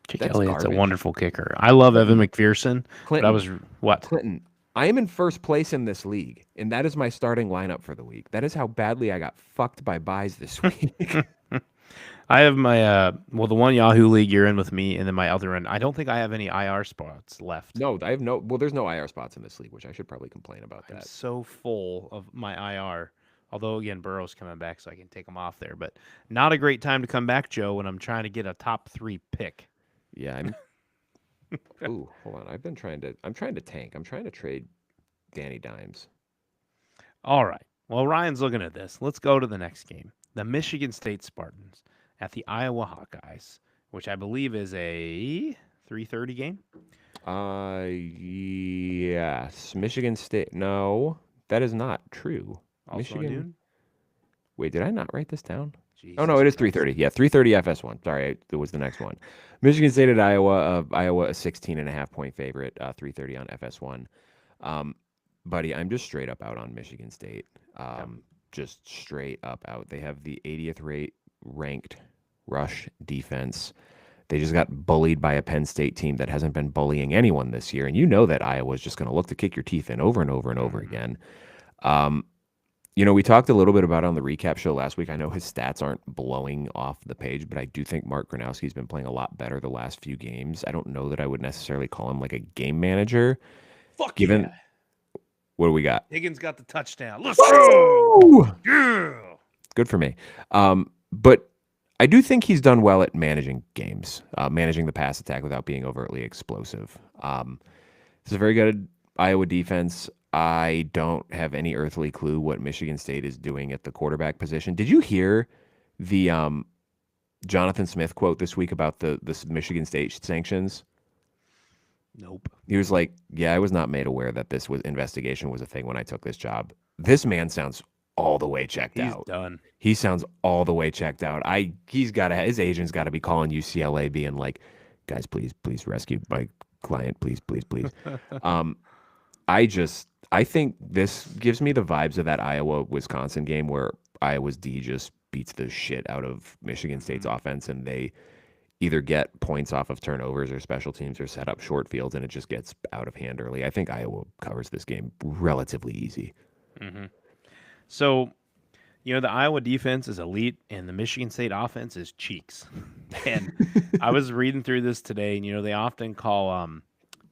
Jake Elliott's a wonderful kicker. I love Evan McPherson. Clinton, what? Clinton, I am in first place in this league, and that is my starting lineup for the week. That is how badly I got fucked by buys this week. I have my the one Yahoo league you're in with me, and then my other end. I don't think I have any IR spots left. No, I have no. Well, there's no IR spots in this league, which I should probably complain about that. I'm so full of my IR. Although again, Burrow's coming back, so I can take him off there. But not a great time to come back, Joe, when I'm trying to get a top 3 pick. Yeah, I'm. Ooh, hold on. I'm trying to tank. I'm trying to trade Danny Dimes. All right. Well, Ryan's looking at this. Let's go to the next game. The Michigan State Spartans at the Iowa Hawkeyes, which I believe is a 3:30 game. Yes. Michigan State. No, that is not true. Also Michigan. noon? Wait, did I not write this down? Jesus Oh no, it is Christ. 3:30. Yeah, 3:30 FS1. Sorry, it was the next one. Michigan State at Iowa. Iowa a 16.5 point favorite. 3:30 on FS1. Buddy, I'm just straight up out on Michigan State. Just straight up out. They have the 80th ranked rush defense. They just got bullied by a Penn State team that hasn't been bullying anyone this year, and you know that Iowa is just going to look to kick your teeth in over and over and over again. We talked a little bit about it on the recap show last week. I know his stats aren't blowing off the page, but I do think Mark Gronowski's been playing a lot better the last few games. I don't know that I would necessarily call him like a game manager. Yeah. What do we got? Higgins got the touchdown. Let's go! Yeah! Good for me. But I do think he's done well at managing games, managing the pass attack without being overtly explosive. It's a very good Iowa defense. I don't have any earthly clue what Michigan State is doing at the quarterback position. Did you hear the Jonathan Smith quote this week about the Michigan State sanctions? Nope. He was like, yeah, I was not made aware that this investigation was a thing when I took this job. This man sounds all the way checked out. He's done. He sounds all the way checked out. His agent's got to be calling UCLA being like, guys, please rescue my client. Please. I think this gives me the vibes of that Iowa-Wisconsin game where Iowa's D just beats the shit out of Michigan State's offense, and they either get points off of turnovers or special teams or set up short fields, and it just gets out of hand early. I think Iowa covers this game relatively easy. Mm-hmm. So, the Iowa defense is elite, and the Michigan State offense is cheeks. And I was reading through this today, and, they often call,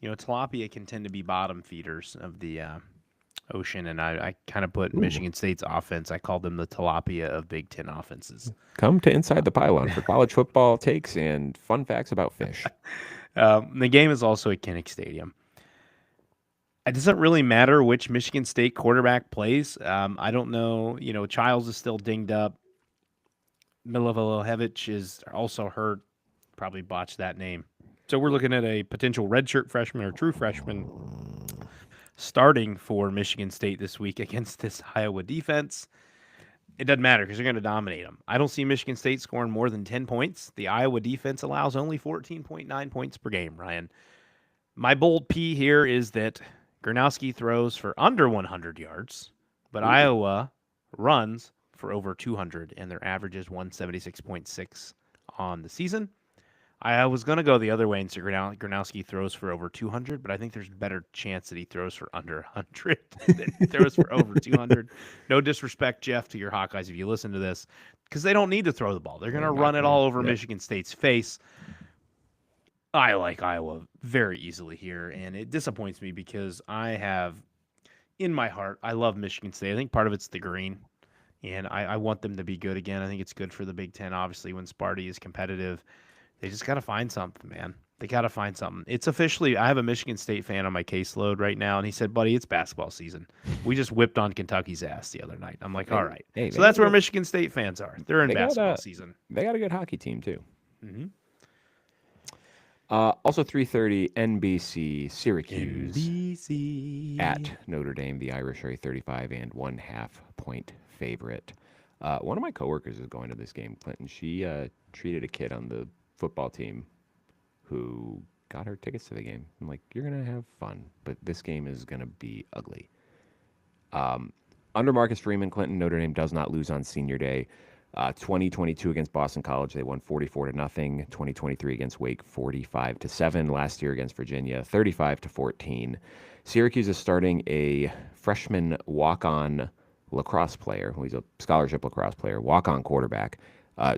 tilapia can tend to be bottom feeders of the ocean, and I kind of put Michigan State's offense, I called them the tilapia of Big Ten offenses. Come to Inside the Pylon for college football takes and fun facts about fish. The game is also at Kinnick Stadium. It doesn't really matter which Michigan State quarterback plays. I don't know. Childs is still dinged up. Milojevic is also hurt. Probably botched that name. So we're looking at a potential redshirt freshman or true freshman starting for Michigan State this week against this Iowa defense. It doesn't matter because they're going to dominate them. I don't see Michigan State scoring more than 10 points. The Iowa defense allows only 14.9 points per game, Ryan. My bold P here is that Gronowski throws for under 100 yards, but Iowa runs for over 200, and their average is 176.6 on the season. I was going to go the other way and say Gronowski throws for over 200, but I think there's a better chance that he throws for under 100 than he throws for over 200. No disrespect, Jeff, to your Hawkeyes if you listen to this, because they don't need to throw the ball. They're going to run it all over Michigan State's face. I like Iowa very easily here, and it disappoints me because I have, in my heart, I love Michigan State. I think part of it's the green, and I want them to be good again. I think it's good for the Big Ten, obviously, when Sparty is competitive. They just got to find something, man. They got to find something. It's officially, I have a Michigan State fan on my caseload right now, and he said, buddy, it's basketball season. We just whipped on Kentucky's ass the other night. I'm like, all right. So that's where Michigan State fans are. They're in basketball season. They got a good hockey team, too. Mm-hmm. Also 3:30 NBC Syracuse NBC. at Notre Dame. The Irish are a 35.5 point favorite. One of my coworkers is going to this game, Clinton. She treated a kid on the football team who got her tickets to the game. I'm like, you're going to have fun, but this game is going to be ugly. Under Marcus Freeman, Clinton, Notre Dame does not lose on senior day. 2022 against Boston College, they won 44-0. 2023 against Wake, 45-7. Last year against Virginia, 35-14. Syracuse is starting a freshman walk-on lacrosse player. Well, he's a scholarship lacrosse player, walk-on quarterback.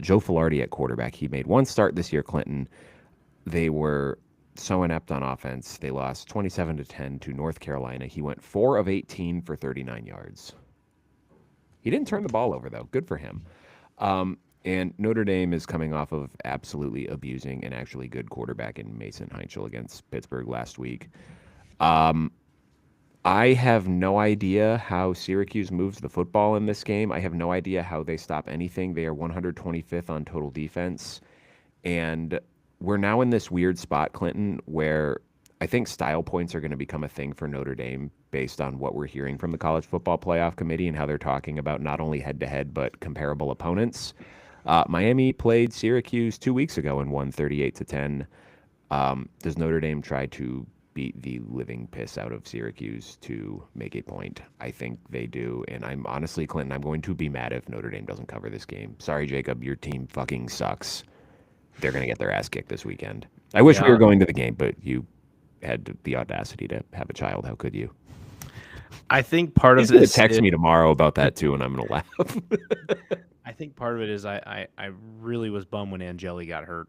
Joe Filardi at quarterback. He made one start this year, Clinton. They were so inept on offense. They lost 27-10 to North Carolina. He went 4 of 18 for 39 yards. He didn't turn the ball over, though. Good for him. And Notre Dame is coming off of absolutely abusing an actually good quarterback in Mason Heinschel against Pittsburgh last week. I have no idea how Syracuse moves the football in this game. I have no idea how they stop anything. They are 125th on total defense. And we're now in this weird spot, Clinton, where I think style points are going to become a thing for Notre Dame based on what we're hearing from the College Football Playoff Committee and how they're talking about not only head-to-head but comparable opponents. Miami played Syracuse 2 weeks ago and won 38-10. Does Notre Dame try to beat the living piss out of Syracuse to make a point? I think they do, and I'm honestly, Clinton, I'm going to be mad if Notre Dame doesn't cover this game. Sorry, Jacob, your team fucking sucks. They're going to get their ass kicked this weekend. I wish we were going to the game, but you had the audacity to have a child. How could you? I think part of this. Text me tomorrow about that too, and I'm gonna laugh. I think part of it is I really was bummed when Angeli got hurt.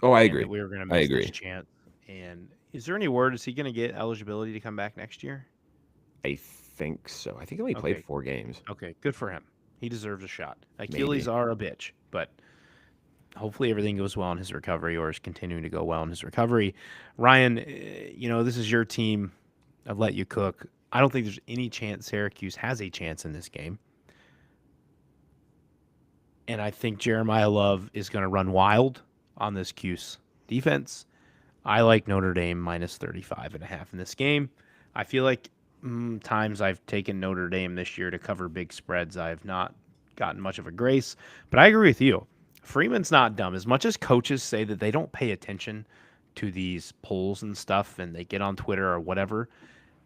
Oh, I agree. We were gonna miss this chance. And is there any word? Is he gonna get eligibility to come back next year? I think so. I think he only played 4 games. Okay, good for him. He deserves a shot. Achilles are a bitch, but hopefully everything goes well in his recovery, or is continuing to go well in his recovery. Ryan, this is your team. I've let you cook. I don't think there's any chance Syracuse has a chance in this game. And I think Jeremiah Love is going to run wild on this Cuse defense. I like Notre Dame minus 35.5 in this game. I feel like times I've taken Notre Dame this year to cover big spreads, I've not gotten much of a grace. But I agree with you. Freeman's not dumb. As much as coaches say that they don't pay attention to these polls and stuff and they get on Twitter or whatever,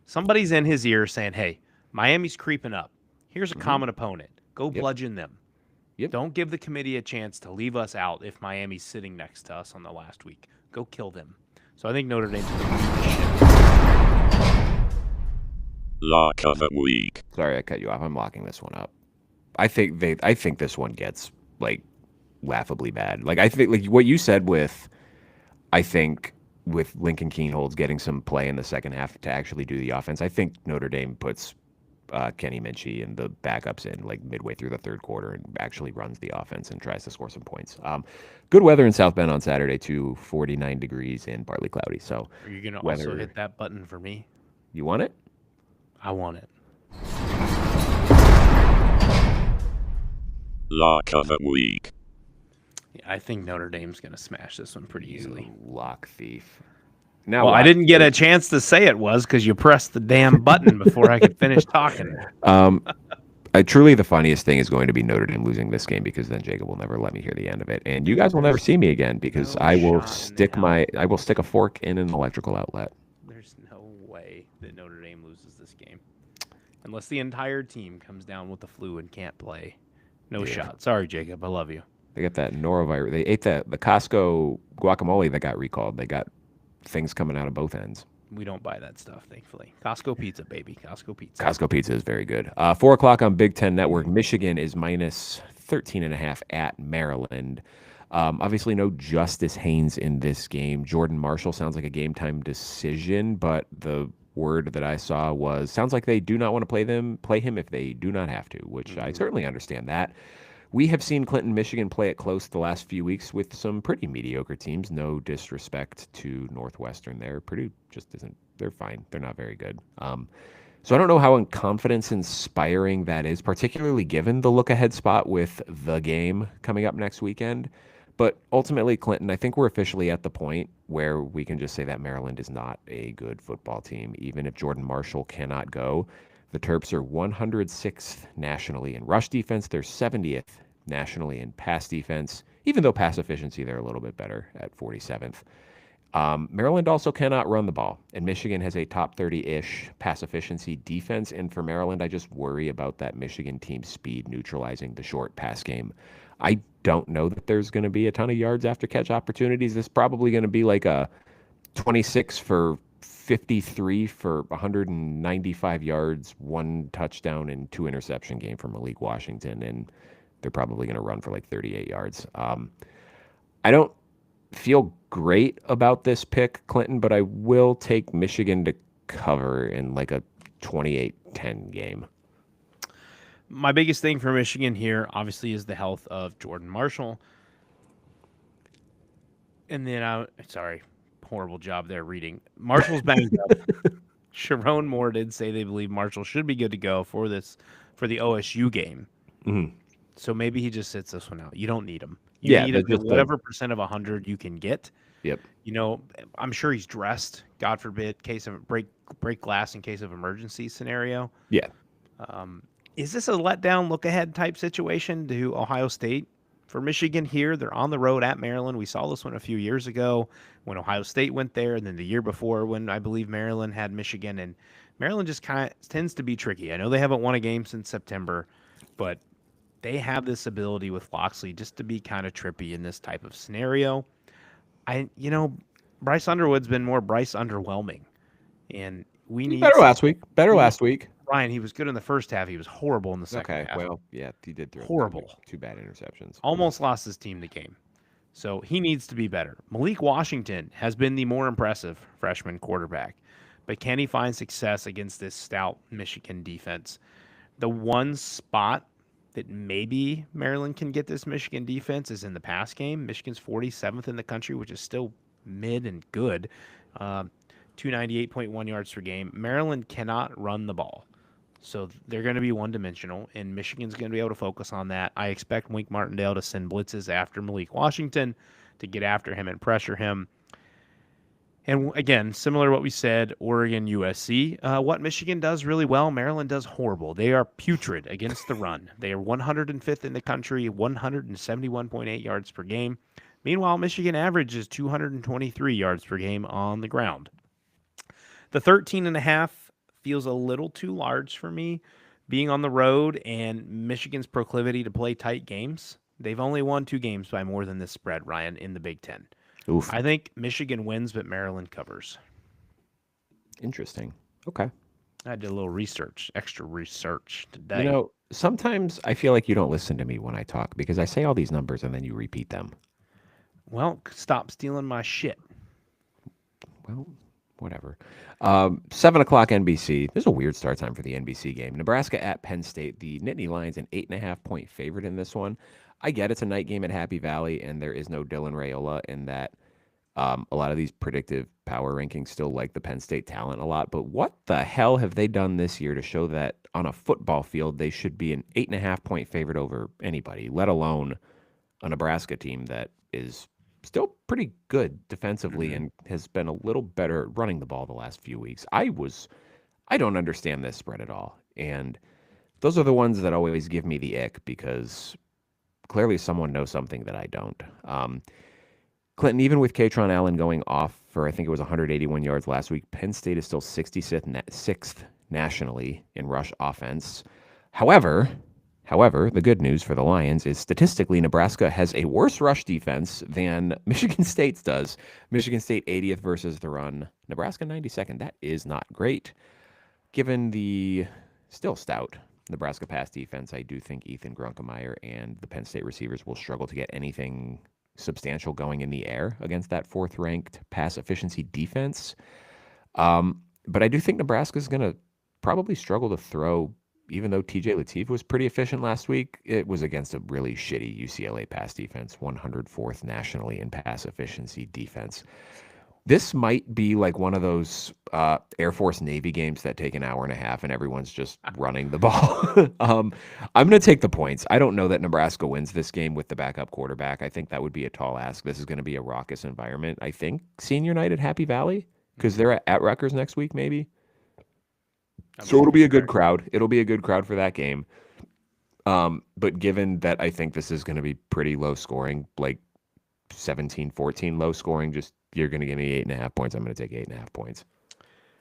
somebody's in his ear saying, hey, Miami's creeping up. Here's a common opponent. Go bludgeon them. Don't give the committee a chance to leave us out if Miami's sitting next to us on the last week. Go kill them. So I think Notre Dame's going to beat the shit. Lock of the week. Sorry, I cut you off. I'm locking this one up. I think this one gets laughably bad. I think what you said with Lincoln Kienholz getting some play in the second half to actually do the offense. I think Notre Dame puts Kenny Minchie and the backups in midway through the third quarter and actually runs the offense and tries to score some points. Good weather in South Bend on Saturday too, 49 degrees and partly cloudy. So are you going to also hit that button for me? You want it? I want it. Lock of the week. I think Notre Dame's going to smash this one pretty easily. You lock thief. Now, Well, I didn't get a chance to say it was because you pressed the damn button before I could finish talking. Truly, the funniest thing is going to be Notre Dame losing this game, because then Jacob will never let me hear the end of it, and you guys will never see me again, because no I will shot in stick hell. I will stick a fork in an electrical outlet. There's no way that Notre Dame loses this game. Unless the entire team comes down with the flu and can't play. No Yeah. shot. Sorry, Jacob. I love you. They got that norovirus. They ate the Costco guacamole that got recalled. They got things coming out of both ends. We don't buy that stuff, thankfully. Costco pizza, baby. Costco pizza. Costco pizza is very good. 4 o'clock on Big Ten Network. Michigan is minus 13.5 at Maryland. Obviously, no Justice Haynes in this game. Jordan Marshall sounds like a game time decision, but the word that I saw was sounds like they do not want to play him if they do not have to, which I certainly understand that. We have seen Clinton, Michigan play it close the last few weeks with some pretty mediocre teams. No disrespect to Northwestern there. Purdue just isn't. They're fine. They're not very good. So I don't know how confidence inspiring that is, particularly given the look ahead spot with the game coming up next weekend. But ultimately, Clinton, I think we're officially at the point where we can just say that Maryland is not a good football team. Even if Jordan Marshall cannot go, the Terps are 106th nationally in rush defense. They're 70th nationally in pass defense, even though pass efficiency, they're a little bit better at 47th. Maryland also cannot run the ball, and Michigan has a top 30-ish pass efficiency defense. And for Maryland, I just worry about that Michigan team speed neutralizing the short pass game. I don't know that there's going to be a ton of yards after catch opportunities. This is probably going to be like a 26 for 53 for 195 yards, 1 touchdown, and 2 interception game for Malik Washington, and they're probably going to run for like 38 yards. I don't feel great about this pick, Clinton, but I will take Michigan to cover in like a 28-10 game. My biggest thing for Michigan here, obviously, is the health of Jordan Marshall. And then, sorry, horrible job there reading. Marshall's banged up. Sharon Moore did say they believe Marshall should be good to go for the OSU game. Mm-hmm. So maybe he just sits this one out. You don't need him. You need him at whatever percent of 100 you can get. Yep. I'm sure he's dressed, God forbid, case of break glass in case of emergency scenario. Yeah. Is this a letdown, look ahead type situation to Ohio State? For Michigan here, they're on the road at Maryland. We saw this one a few years ago when Ohio State went there, and then the year before when I believe Maryland had Michigan. And Maryland just kind of tends to be tricky. I know they haven't won a game since September, but they have this ability with Loxley just to be kind of trippy in this type of scenario. Bryce Underwood's been more Bryce underwhelming, and we need better last week. Last week. Ryan, he was good in the first half. He was horrible in the second half. Well, yeah, he did throw horrible. Two bad interceptions. Almost lost his team the game. So he needs to be better. Malik Washington has been the more impressive freshman quarterback, but can he find success against this stout Michigan defense? The one spot that maybe Maryland can get this Michigan defense is in the pass game. Michigan's 47th in the country, which is still mid and good. 298.1 yards per game. Maryland cannot run the ball. So they're going to be one-dimensional, and Michigan's going to be able to focus on that. I expect Wink Martindale to send blitzes after Malik Washington to get after him and pressure him. And again, similar to what we said, Oregon, USC, what Michigan does really well, Maryland does horrible. They are putrid against the run. They are 105th in the country, 171.8 yards per game. Meanwhile, Michigan averages 223 yards per game on the ground. The 13.5 feels a little too large for me, being on the road and Michigan's proclivity to play tight games. They've only won 2 games by more than this spread, Ryan, in the Big Ten. Oof. I think Michigan wins, but Maryland covers. Interesting. Okay. I did a little extra research today. Sometimes I feel like you don't listen to me when I talk because I say all these numbers and then you repeat them. Well, stop stealing my shit. Well, whatever. 7 o'clock NBC. This is a weird start time for the NBC game. Nebraska at Penn State. The Nittany Lions an 8.5-point favorite in this one. I get it's a night game at Happy Valley, and there is no Dylan Raiola in that. A lot of these predictive power rankings still like the Penn State talent a lot. But what the hell have they done this year to show that on a football field they should be an 8.5-point favorite over anybody, let alone a Nebraska team that is still pretty good defensively and has been a little better at running the ball the last few weeks. I don't understand this spread at all. And those are the ones that always give me the ick because clearly someone knows something that I don't. Clinton, even with Katron Allen going off for, I think it was 181 yards last week, Penn State is still 66th nationally in rush offense. However, the good news for the Lions is statistically Nebraska has a worse rush defense than Michigan State's does. Michigan State 80th versus the run. Nebraska 92nd. That is not great. Given the still stout Nebraska pass defense, I do think Ethan Grunkemeyer and the Penn State receivers will struggle to get anything substantial going in the air against that fourth-ranked pass efficiency defense. But I do think Nebraska's going to probably struggle to throw, even though TJ Lateef was pretty efficient last week. It was against a really shitty UCLA pass defense, 104th nationally in pass efficiency defense. This might be like one of those Air Force Navy games that take an hour and a half and everyone's just running the ball. I'm going to take the points. I don't know that Nebraska wins this game with the backup quarterback. I think that would be a tall ask. This is going to be a raucous environment. I think senior night at Happy Valley because they're at Rutgers next week, maybe. So it'll be a good crowd. It'll be a good crowd for that game. But given that I think this is going to be pretty low scoring, like 17-14 low scoring, just you're going to give me 8.5 points. I'm going to take 8.5 points.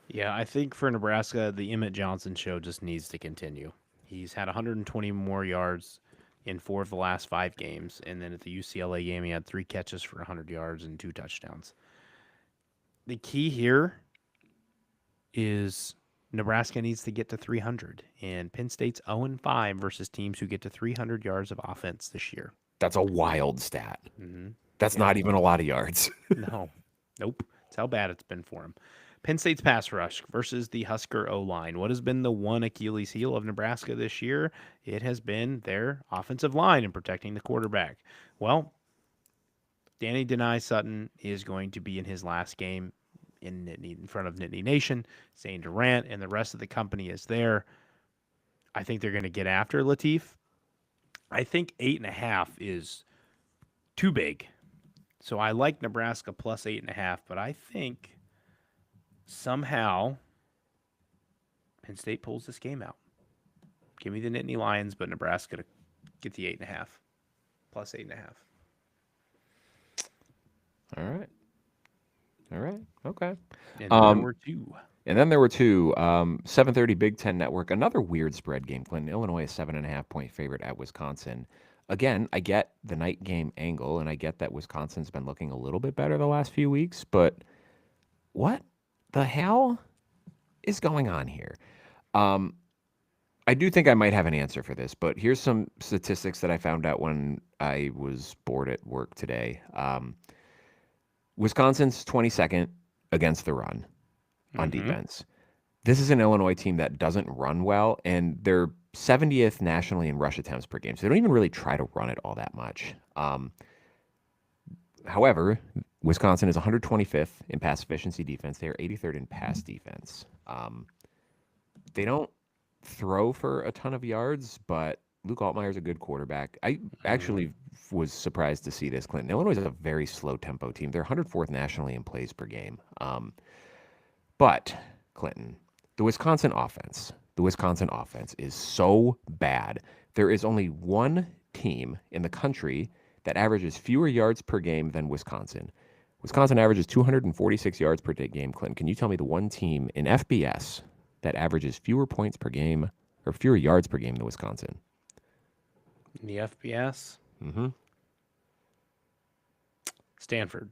Yeah, I think for Nebraska, the Emmett Johnson show just needs to continue. He's had 120 more yards in 4 of the last 5 games, and then at the UCLA game, he had 3 catches for 100 yards and 2 touchdowns. The key here is Nebraska needs to get to 300, and Penn State's 0-5 versus teams who get to 300 yards of offense this year. That's a wild stat. That's not even a lot of yards. No. Nope. That's how bad it's been for him. Penn State's pass rush versus the Husker O-line. What has been the one Achilles heel of Nebraska this year? It has been their offensive line and protecting the quarterback. Well, Danny Denai Sutton is going to be in his last game in front of Nittany Nation. Zane Durant and the rest of the company is there. I think they're going to get after Lateef. I think 8.5 is too big. So I like Nebraska plus 8.5, but I think somehow Penn State pulls this game out. Give me the Nittany Lions, but Nebraska to get the 8.5, plus 8.5. All right. Okay. And then there were two. And then there were two. 7:30 Big Ten Network. Another weird spread game. Clinton, Illinois, a 7.5 point favorite at Wisconsin. Again, I get the night game angle, and I get that Wisconsin's been looking a little bit better the last few weeks, but what the hell is going on here? I do think I might have an answer for this, but here's some statistics that I found out when I was bored at work today. Wisconsin's 22nd against the run on defense. This is an Illinois team that doesn't run well, and they're 70th nationally in rush attempts per game. So they don't even really try to run it all that much. However, Wisconsin is 125th in pass efficiency defense. They are 83rd in pass defense. They don't throw for a ton of yards, but Luke Altmaier's a good quarterback. I actually was surprised to see this, Clinton. Illinois is a very slow tempo team. They're 104th nationally in plays per game. But, Clinton, the Wisconsin offense is so bad. There is only one team in the country that averages fewer yards per game than Wisconsin. Wisconsin averages 246 yards per game. Clinton, can you tell me the one team in FBS that averages fewer points per game or fewer yards per game than Wisconsin? In the FBS? Stanford.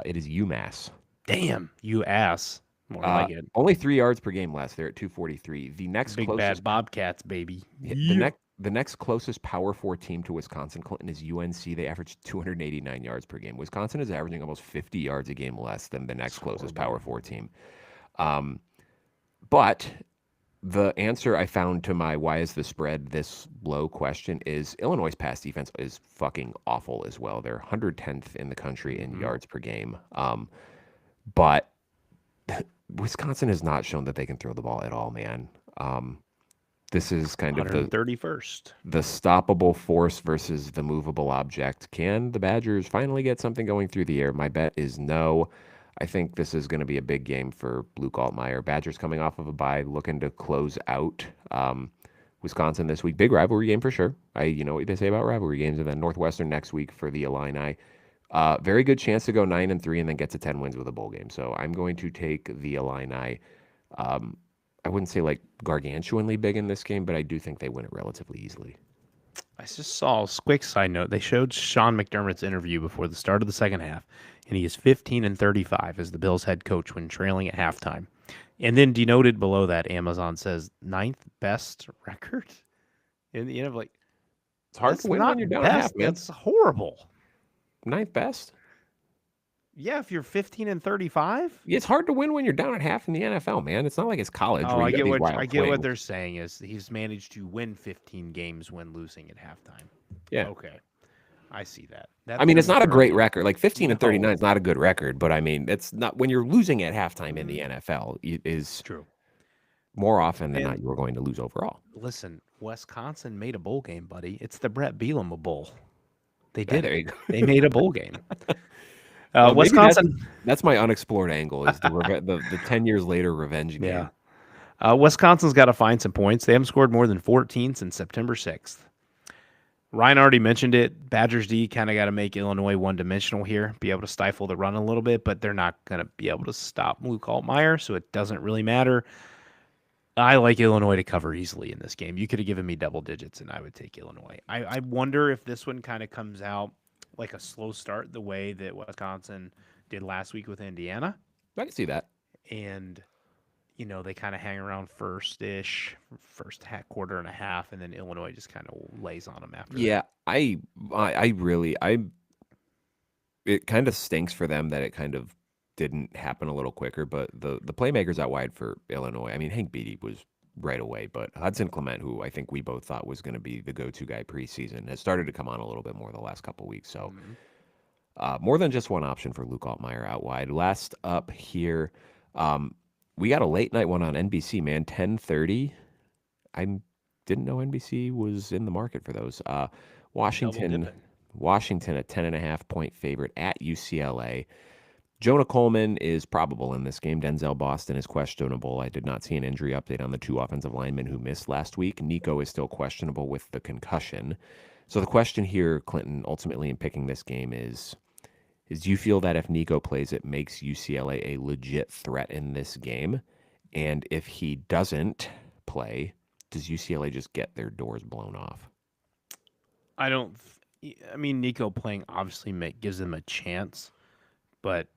It is UMass. Damn, you ass. More like it. Only 3 yards per game less. They're at 243. The next Big closest bad Bobcats, baby. the next closest Power 4 team to Wisconsin, Clinton, is UNC. They average 289 yards per game. Wisconsin is averaging almost 50 yards a game less than the next closest Power 4 team. But the answer I found to my why is the spread this low question is Illinois' pass defense is fucking awful as well. They're 110th in the country in yards per game. But Wisconsin has not shown that they can throw the ball at all, man. This is kind of the 131st. stoppable force versus the movable object. Can the Badgers finally get something going through the air? My bet is no. I think this is going to be a big game for Luke Altmaier. Badgers coming off of a bye, looking to close out Wisconsin this week. Big rivalry game for sure. You know what they say about rivalry games. And then Northwestern next week for the Illini. Very good chance to go 9-3 and then get to 10 wins with a bowl game. So I'm going to take the Illini. I wouldn't say like gargantuanly big in this game, but I do think they win it relatively easily. I just saw a quick side note. They showed Sean McDermott's interview before the start of the second half, and he is 15-35 as the Bills head coach when trailing at halftime. And then denoted below that, Amazon says 9th best record in the end. Like, it's hard to win when you're down at half, man. That's horrible. 9th best? Yeah, if you're 15-35. It's hard to win when you're down at half in the NFL, man. It's not like it's college. Oh, where I you get what they're saying is he's managed to win 15 games when losing at halftime. Yeah. Okay. I see that. I mean, it's not a great record. Like 15-39 is not a good record, but I mean, it's not when you're losing at halftime in the NFL is true. More often than not, you are going to lose overall. Listen, Wisconsin made a bowl game, buddy. It's the Brett Bielema Bowl. They Yeah, did there it. you go. They made a bowl game. Maybe Wisconsin. That's my unexplored angle is the 10 years later revenge game. Yeah. Wisconsin's got to find some points. They haven't scored more than 14 since September 6th. Ryan already mentioned it. Badgers D kind of got to make Illinois one-dimensional here, be able to stifle the run a little bit, but they're not going to be able to stop Luke Altmaier, so it doesn't really matter. I like Illinois to cover easily in this game. You could have given me double digits, and I would take Illinois. I wonder if this one kind of comes out like a slow start the way that Wisconsin did last week with Indiana. I can see that. And, you know, they kind of hang around first-ish, quarter and a half, and then Illinois just kind of lays on them after that. Yeah, it kind of stinks for them that it kind of didn't happen a little quicker, but the playmakers out wide for Illinois, I mean, Hank Beatty was right away, but Hudson Clement, who I think we both thought was going to be the go-to guy preseason, has started to come on a little bit more the last couple weeks. So more than just one option for Luke Altmaier out wide. Last up here, we got a late night one on NBC, man, 10:30. I didn't know NBC was in the market for those. Washington, a 10.5 point favorite at UCLA. Jonah Coleman is probable in this game. Denzel Boston is questionable. I did not see an injury update on the two offensive linemen who missed last week. Nico is still questionable with the concussion. So the question here, Clinton, ultimately in picking this game is do you feel that if Nico plays, it makes UCLA a legit threat in this game? And if he doesn't play, does UCLA just get their doors blown off? I mean, Nico playing obviously gives them a chance, but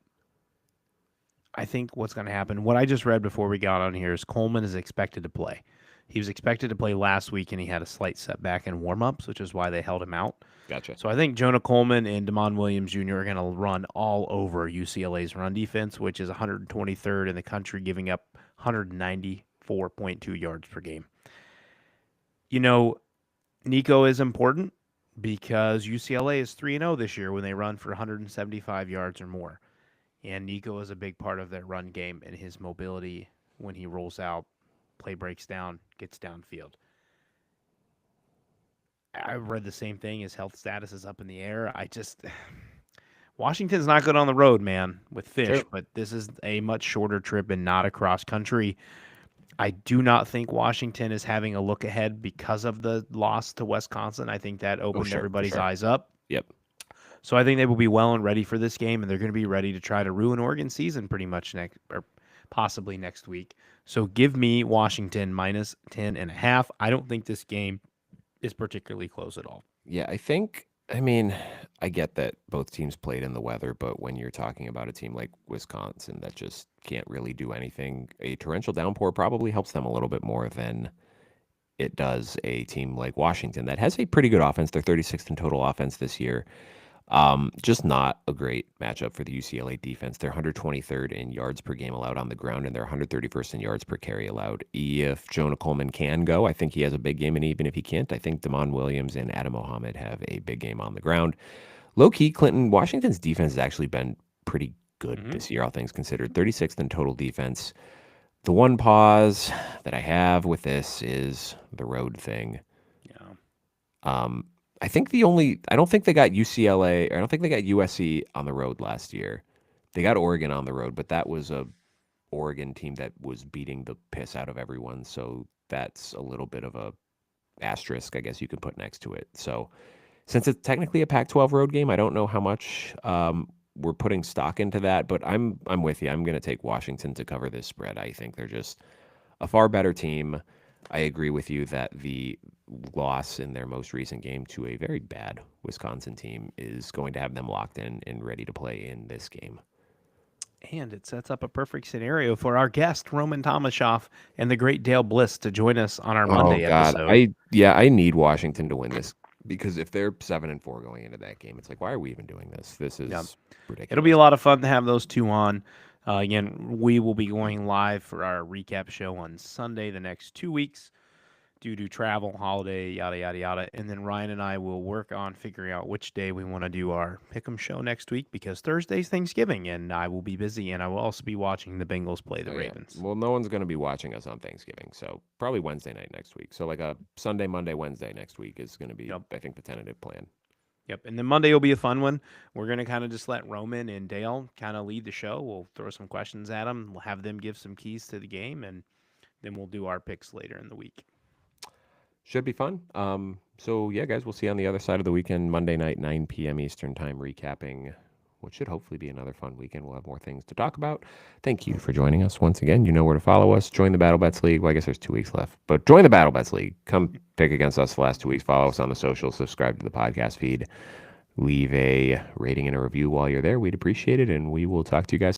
I think what's going to happen, what I just read before we got on here is Coleman is expected to play. He was expected to play last week, and he had a slight setback in warm-ups, which is why they held him out. Gotcha. So I think Jonah Coleman and Damon Williams Jr. are going to run all over UCLA's run defense, which is 123rd in the country, giving up 194.2 yards per game. You know, Nico is important because UCLA is 3-0 this year when they run for 175 yards or more. And Nico is a big part of their run game and his mobility when he rolls out, play breaks down, gets downfield. I read the same thing. His health status is up in the air. Washington's not good on the road, man, with Fish, but this is a much shorter trip and not across country. I do not think Washington is having a look ahead because of the loss to Wisconsin. I think that opened everybody's eyes up. Yep. So I think they will be well and ready for this game, and they're going to be ready to try to ruin Oregon's season pretty much possibly next week. So give me Washington minus 10.5. I don't think this game is particularly close at all. Yeah, I get that both teams played in the weather, but when you're talking about a team like Wisconsin that just can't really do anything, a torrential downpour probably helps them a little bit more than it does a team like Washington that has a pretty good offense. They're 36th in total offense this year. Just not a great matchup for the UCLA defense. They're 123rd in yards per game allowed on the ground, and they're 131st in yards per carry allowed. If Jonah Coleman can go, I think he has a big game, and even if he can't, I think Damon Williams and Adam Mohammed have a big game on the ground. Low-key, Clinton, Washington's defense has actually been pretty good this year, all things considered. 36th in total defense. The one pause that I have with this is the road thing. Yeah. I don't think they got UCLA, or I don't think they got USC on the road last year. They got Oregon on the road, but that was a Oregon team that was beating the piss out of everyone. So that's a little bit of a asterisk, I guess you could put next to it. So since it's technically a Pac-12 road game, I don't know how much we're putting stock into that, but I'm with you. I'm going to take Washington to cover this spread. I think they're just a far better team. I agree with you that the loss in their most recent game to a very bad Wisconsin team is going to have them locked in and ready to play in this game. And it sets up a perfect scenario for our guest, Roman Tomashoff, and the great Dale Bliss to join us on our Monday episode. I need Washington to win this, because if they're 7-4 going into that game, it's like, why are we even doing this? This is ridiculous. It'll be a lot of fun to have those two on. Again, we will be going live for our recap show on Sunday the next 2 weeks due to travel, holiday, yada, yada, yada. And then Ryan and I will work on figuring out which day we want to do our Pick'em show next week, because Thursday's Thanksgiving, and I will be busy, and I will also be watching the Bengals play the Ravens. Well, no one's going to be watching us on Thanksgiving, so probably Wednesday night next week. So like a Sunday, Monday, Wednesday next week is going to be, I think, the tentative plan. Yep, and then Monday will be a fun one. We're going to kind of just let Roman and Dale kind of lead the show. We'll throw some questions at them. We'll have them give some keys to the game, and then we'll do our picks later in the week. Should be fun. So, yeah, guys, we'll see you on the other side of the weekend, Monday night, 9 p.m. Eastern time, recapping what should hopefully be another fun weekend. We'll have more things to talk about. Thank you for joining us once again. You know where to follow us. Join the Battle Bets League. Well, I guess there's 2 weeks left, but join the Battle Bets League. Come pick against us the last 2 weeks. Follow us on the socials. Subscribe to the podcast feed. Leave a rating and a review while you're there. We'd appreciate it, and we will talk to you guys